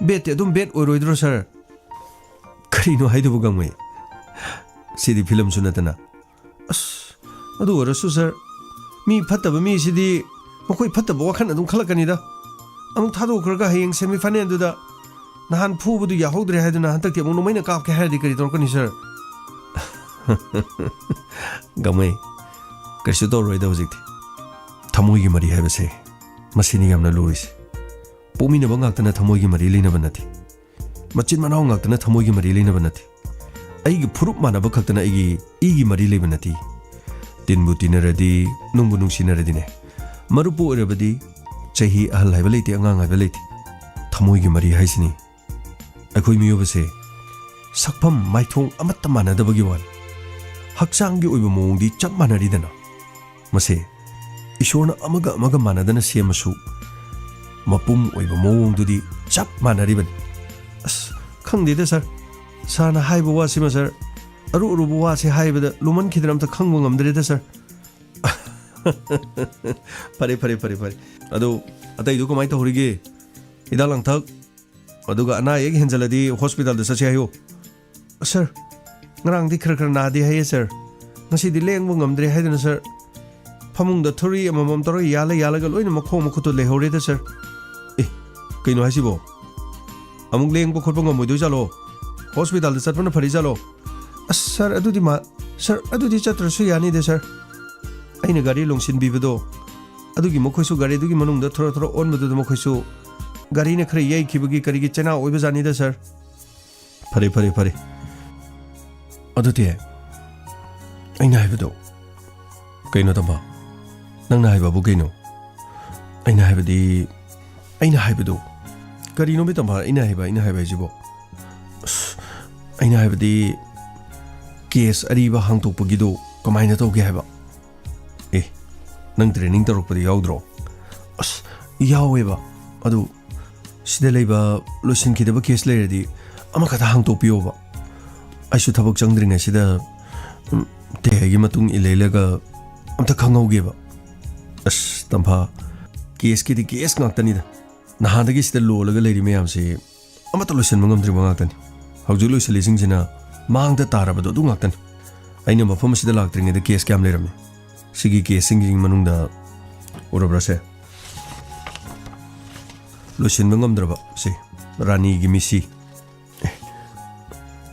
S1: ꯕꯦꯠꯇꯤ ꯑꯗꯨꯝ ꯕꯦꯠ ꯑꯣꯏꯔꯣꯏꯗ꯭ꯔꯣ ꯁꯥꯔ ꯀꯔꯤꯅꯣ ꯍꯥꯏꯗꯨꯕꯨ ꯉꯝꯃꯩ ꯁꯤꯗꯤ ꯐꯤꯂꯝꯁꯨ ꯅꯠꯇꯅ ꯑꯁ ꯑꯗꯨ ꯑꯣꯏꯔꯁꯨ ꯁꯥꯔ ꯃꯤ ꯐꯠꯇꯕ ꯃꯤꯁꯤꯗꯤ ꯃꯈꯣꯏ ꯐꯠꯇꯕ ꯋꯥꯈꯜ ꯑꯗꯨꯝ ꯈꯜꯂꯛꯀꯅꯤꯗ ꯑꯃꯨꯛ ꯊꯥꯗꯣꯛꯈ꯭ꯔꯒ ꯍꯌꯦꯡ ꯁꯦꯃꯤꯐꯥꯏꯅꯦꯜꯗꯨꯗ ꯅꯍꯥꯟ ꯐꯨꯕꯗꯨ ꯌꯥꯍꯧꯗ꯭ರೆ ꯍꯥꯏꯗꯨꯅ ꯍꯟꯗꯛꯇꯤ ꯑꯃꯨꯛ ꯅꯣꯡꯃꯩꯅ ꯀꯥꯞꯀꯦ ꯍꯥꯏꯔꯗꯤ ꯀꯔꯤ ꯇꯧꯔꯛꯀꯅꯤ ꯁꯥꯔ ꯉꯝꯃꯩ ꯀꯩꯁꯨ ꯇꯧꯔꯣꯏꯗ ꯍꯧꯖꯤꯛꯇꯤ ꯊꯃꯣꯏꯒꯤ ꯃꯔꯤ ꯍꯥꯏꯕꯁꯦ ꯃꯁꯤꯅꯤ ꯌꯥꯝꯅ ꯂꯨꯔꯤꯁꯦ ꯄꯣꯛꯃꯤꯟꯅꯕ ꯉꯥꯛꯇꯅ ꯊꯃꯣꯏꯒꯤ ꯃꯔꯤ ꯂꯩꯅꯕ ꯅꯠꯇꯦ ꯃꯆꯤꯟ ꯃꯅꯥꯎ ꯉꯥꯛꯇꯅ ꯊꯃꯣꯏꯒꯤ ꯃꯔꯤ ꯂꯩꯅꯕ ꯅꯠꯇꯦ ꯑꯩꯒꯤ ꯐꯨꯔꯨꯞ ꯃꯥꯟꯅꯕ ꯈꯛꯇꯅ ꯑꯩꯒꯤ ꯏꯒꯤ ꯃꯔꯤ ꯂꯩꯕ ꯅꯠꯇꯦ ꯇꯤꯟꯕꯨ ꯇꯤꯟꯅꯔꯗꯤ ꯅꯨꯡꯕꯨ ꯅꯨꯡꯁꯤꯅꯔꯗꯤꯅꯦ Marupu Rabadi, Chahi Alhability, Angangability, Tamuigi Marie Haisini. A Kuimiubase, Sakpam, my tongue, Amatamana the Bagiwan. Haksangi Ubamong, the Chapmana Ridana. Mase, Ishona Amaga Magamana than a Siamasu. Mapum Ubamong to the Chapmana ribbon. Kang did sir. Sana Haiba was him, sir. Aru was a high with the Luman Kidram to Kangum the sir. Pare. Ado, Atay Duko Maito Horige. Idalang Tug. Aduga Ana Egg Henzeladi Hospital the Sachayo. Sir, Nang the Kirkanadi Hay, sir. Nasi the Lang Wungam de Hayden, sir. Pamung the Tori and Mamtori Yala Yalagal in Makomokuto Lehorida, sir. Eh, Kino Hasibo. Among Lang Bokopong Muduzalo. Hospital the Satana Parizalo. Sir Adudima, Sir Adudi Chatrasuyani, sir. Aina Gari Longsin Bivido. Adugi Mokosu Gari Dugi Manung the Toro on with the Mokosu. Garina Kreye Kibugi Karigitana, Wibazani, sir. Pare. Adutia. Aina Havido. Kaino Tamba. Nang Haiba Bugino. Aina Havidi. Aina Habido. Karino Bitamba, Ina Haiba Jibo. Aina Havidi. Case Ariba Hang to Pugido, Command to Gaba. Eh, Nang training to the Yaudro. Us, Yaweva, Adu, Sideleba, Lucien Kidaba case lady, Amakata Hang to Piova. I should have a changring as the Tehimatung Ilelega, Amtakango Giva. As Tampa, Case Kitty Case Noctanida. Nahadagis the low lady may have say, Amatalucian Mungam Tribanatan. How do you lose listening in Mang the Tarabado do Noctan? I know from the doctoring in the case cam later me. Sigi case singing Manunda or Brase. Lucien Mungam Draba, say, Rani gimme see.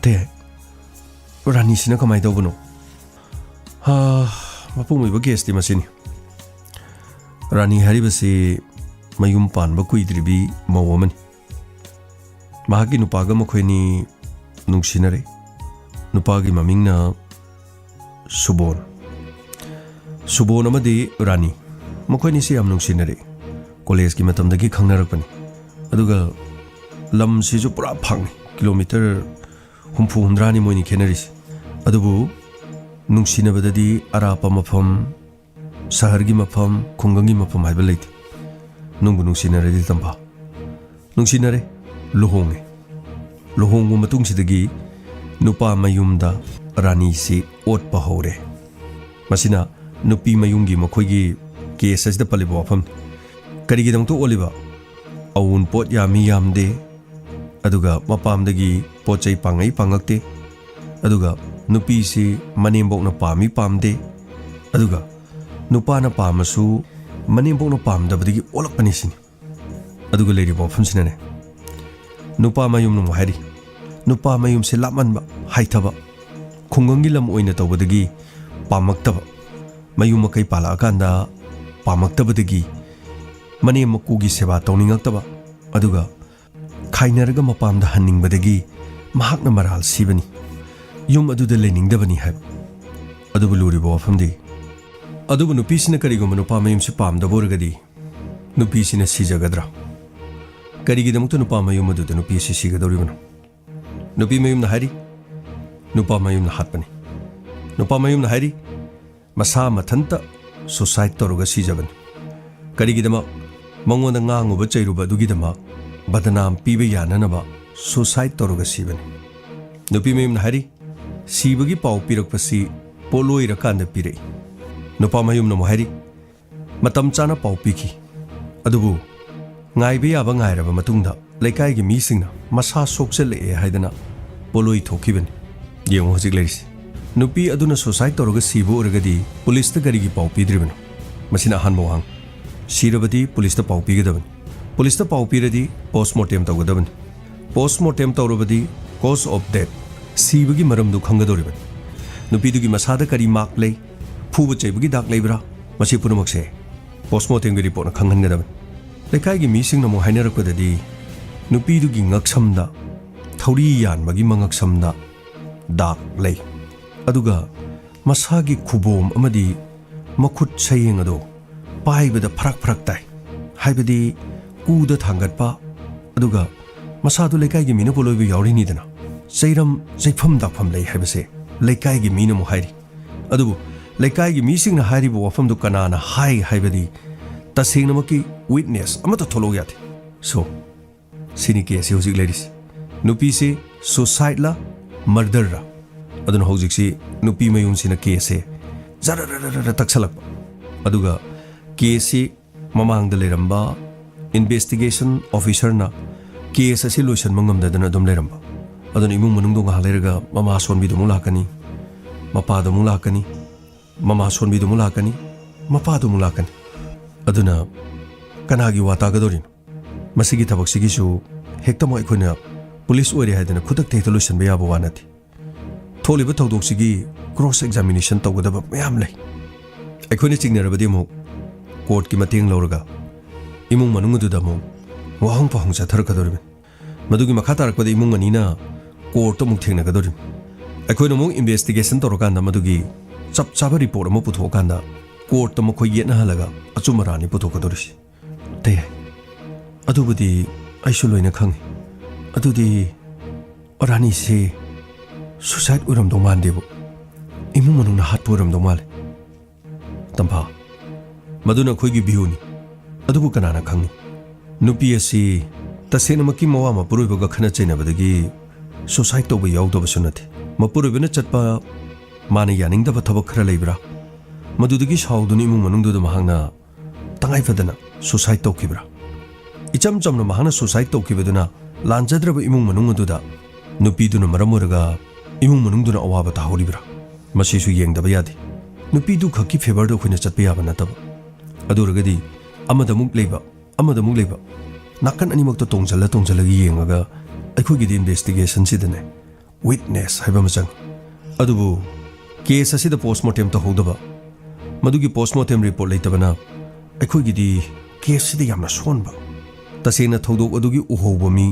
S1: Te Rani Sinaka my dogono. Mapumi Bagas de Masini Rani Haribasi, Mayum Pan Bakuidribi, my woman. Mahagi Nupaga Makweni Nungsinare. Nupagi Mamingna Subon Amadi Rani Mokweni Siam Nungsinare College Kimatam the Gik Hangarapani Aduga Lam Sizupra Pang Kilometer Humpu Hundrani Moni Kenaris Adubu Nungsinabadi Arapa Mapam Sahargi Mapam Kungangi Mapam Hibalate Nungu Nungsinare Tampa Nungsinare Luhonge Luhongu Matung Sidagi Nupa Mayumda Rani si Ot Pahore Masina Nupi Mayungi Makoigi Case as the Palibopam Karigidam to Oliva Aun Pot Yami Yamde Aduga Mapam dagi Pochai Pangai Pangakte Aduga Nupi si Manimbok na Pami Pamde Aduga Nupa na Pamasu Manimbok na Pam Dabadi Olak Panisin Aduga Lady Bopam Sinane Nupa Mayum no Hari Nupa Mayum si Laman ba Haitaba Kungangilam Oina Tawadagi Pamaktaba Mayum Makai Pala Akanda Pamaktabadagi Mani Makugi Seba Toningakaba Aduga Kainaraga Mapam da Hanning Badagi Mahakna Maral Sibani Yum Adu the Lening Dabani Hab Adubuluri Bofamdi Adubu Nupisina Karigum Nupa Mayum Sipam the Borgadi Nupisina Sijagadra Karigidam to Nupa Mayum Adu the Nupisi Sigadoribano Nupi Mayum Nahari Nupa Mayum Nahatpani Nupa Mayum Nahari Masa Matanta Society Toruga Sijaban Karigidama Mongo the Ngang of Chairuba Dugidama Badanam Pibe Yananaba Society Toruga Siban Nupi Mayum Nahari Sibagi Pau Pirak Pasi Polo Irakan the Pire Nupa Mayum Namohari Matam Chana Pau Piki Adubu Ngai Abang Irava Matunda Lekai missing Masa Soxel Haidana Poloi Tokiban Young Hosiglais Nupi Aduna Society Toruga Sibu Urgadi Police the Garigi Pau Pidriven Masina Hanmoang Shirabadi Police the Pau Pigadan Police the Pau Piradi Postmortem Togadavan Postmortem Torabadi Cause of Death Sibagi Maram du Kangadoriban Nupi Dugi Masada Kari Mark Lay Puba Chebugi Dark Labra Masipunamakse Postmortem report Kanganadan Lekai missing no Hainarakadadi Nupi Dugi Ngaksamda Tauri Yan Magi Mangaksamda Dark Lay Aduga Masagi Kubom Amadi Makut saying ado पाइबदा फरक ताई हाइबदी कूदा थांगटपा अदुगा मसादु लेकाइगी मीना पोलोइबु यावरिनीदना चैरम चैफम दाफम लई हाइबसे लेकाइगी मीना मु हाइरी अदुबु लेकाइगी मीसिंगना हाइरिबु वफमदु कनाना high हाइबदी तसेंगनमकी witness अमता थोलो याथे सो सिनी case होजिक लेरिस नुपी से suicide ला murder रा अदुन होजिक से नुपी मयुम सिना case है जरा तक्सलक अदुगा केस ममांग लेरंबा इन्वेस्टिगेशन ऑफिसर ना केस असे लोशन मंगमददन अदुम लेरंबा अदुन इमुंग मनुंग गा लेरगा ममा सोनबी दुमु लाकनी मपा दुमु लाकनी ममा सोनबी दुमु लाकनी मपा दुमु लाकनी अदुना कनागी वातागदोरिन मसिगी थबकसिगिसु हेक्तम अखोइना पुलिस ओइरे हाइदना खुदक तेक्ता लोसन बेयाबो वानाति थोलिबा थौदोकसिगी क्रॉस एग्जामिनेशन तौगदबा मयाम लै अखोइना चिंगनरबदि मु कोर्ट की मतेंग लौरगा इमुंग मनुंगदुदा मु वाहंग पहंग चाथरकदोरिन मदुगी मखा तारकबदि इमुंग अनिना कोर्ट मुक थेंगनगदोरिन अखोइना मु इन्वेस्टिगेशन तौरकांदा मदुगी चप चाबा रिपोर्ट अमु पुथोकांदा कोर्ट तो मखोइ येना हलगा अचुमरानी पुथोकदोरिसि ते अदुबदि आइसु लोइना खंगी अदुदि अरानी से सुसाइड उरमदो मानदेबो इमुंग मनुंगना हातपु उरमदो माले तंफा मदुना खोइगी बिहुनी अदुबु कनाना खंगी नुपी असि तसेनमकी मवा मपुरुइबगा खना चैनबदगी सुसाइड तौबा याउदबसु नथे मपुरुइबना चटपा माने यानिंगदबा थबक खरा लेब्रा मदुदगी साउदुनि इमुंग मनुंगदुदा महांगना तंगाइ फदना सुसाइड तौखिब्रा इचम चमना महांगना सुसाइड तौखिबदुना लांजद्रबा इमुंग मनुंगदुदा नुपीदुना मरम ओरगा इमुंग मनुंगदुना अवाबा ताहौरिब्रा मसिसु येंगदबा यादे नुपीदु खकी फेवरदो खोइना चटपा याबा नतबा अदुरगदी अमदमुक लेबा नाकन अनिमक्तो तोंजल्ला येंगगा अखोइगिदि इन्वेस्टिगेशन सिदने विटनेस हाइबा मचंग अदुबु केस असिदा पोस्टमार्टम तहौदबा मदुगी पोस्टमार्टम रिपोर्ट लेतबना अखोइगिदि केस सिदा यामना सोनबा तसेना थौदोक अदुगी उहोबमी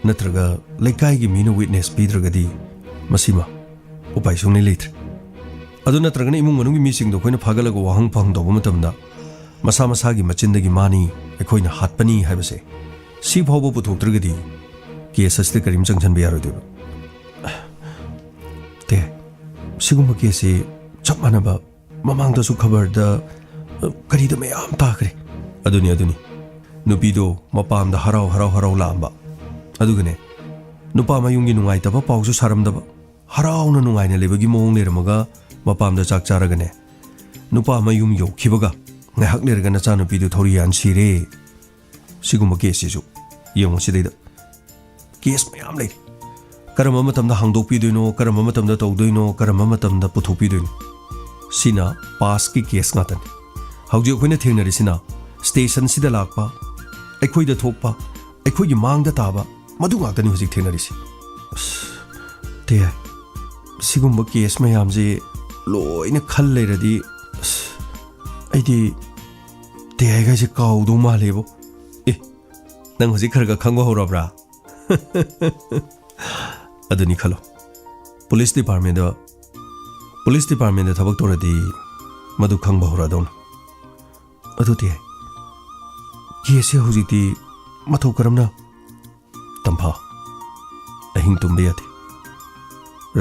S1: नत्रगा लेकाइगी मीना विटनेस पीद्रगदी मसिमा उपाय सुंगनै लेथ्रे अदु नत्रगना इमुंग मनुंगी मीसिंगदो खोइना फागलगा वाहंग फहंग तौबा मतमदा मसा मसागी मचिंदगी मानी अखोइना हातपनी हाइबसे सी फावबो पुथोक्त्रगदी केस असले करीम चंगजन बेयारोदेबा ते सिगुम्बा केसे चप मानबा ममांगदसु खबरदा करीदा मयाम ताखरे अदुनी नुपीदो मपामदा हराव लांबा अदुगने नुपा मयुंगी नुंगाइतबा पाउसु सारमदबा हरावना नुंगाइना लेबगी मोंग लेरमगा मपामदा चाक चारगने नुपा मयुम यौखिबगा ngahak lerga na chanu pidu thori an sire siguma case su yong sidai case mayam lei karama matamda hangdok piduino karama matamda tawdoino karama matamda puthok piduino sina pass ki case ngatan hauji khoina thengnari sina station sida lakpa ekhoi da thokpa ekhoi gi mang da taba madu ngakani hojik thengnari si te siguma case mayam je loina khal leiradi आइदी तेगा से काउदो मालेबो ए नंग हजि खरगा खंगो होरब्रा अदुनी खलो police department थबक तोरदी मदु खंगबो होरादोन अदुते केसे हुजिति मथौ करमना तंफा अहिंग तुमबे याते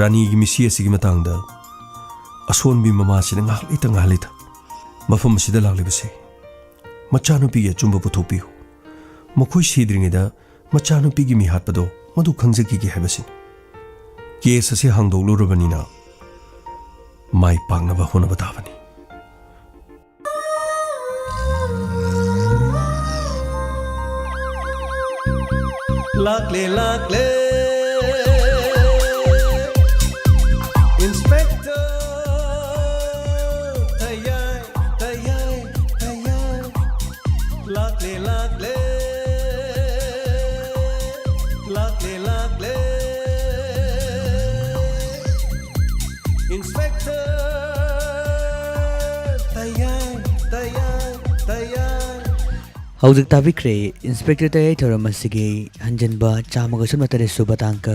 S1: रानी की मिसी असिगी मतंगदा असोनबी mama सिना ngahliта मफम सिदा लागलिबसे मचानुपी गे चुंब पुथोपियो मखोइ सिद्रिङेदा मचानुपी गी मिहातपदो मदु खंजकी गे हेबसिन case असे हांगदोलुरबनिना माइ पांगनबा होनबा ताबनी लाकले इंस्पेक्टर
S2: हौजिक ताबिक्रे इंस्पेक्टर तय थोरमसिगे हंजनबा चामगसुन मतरे सुबतांक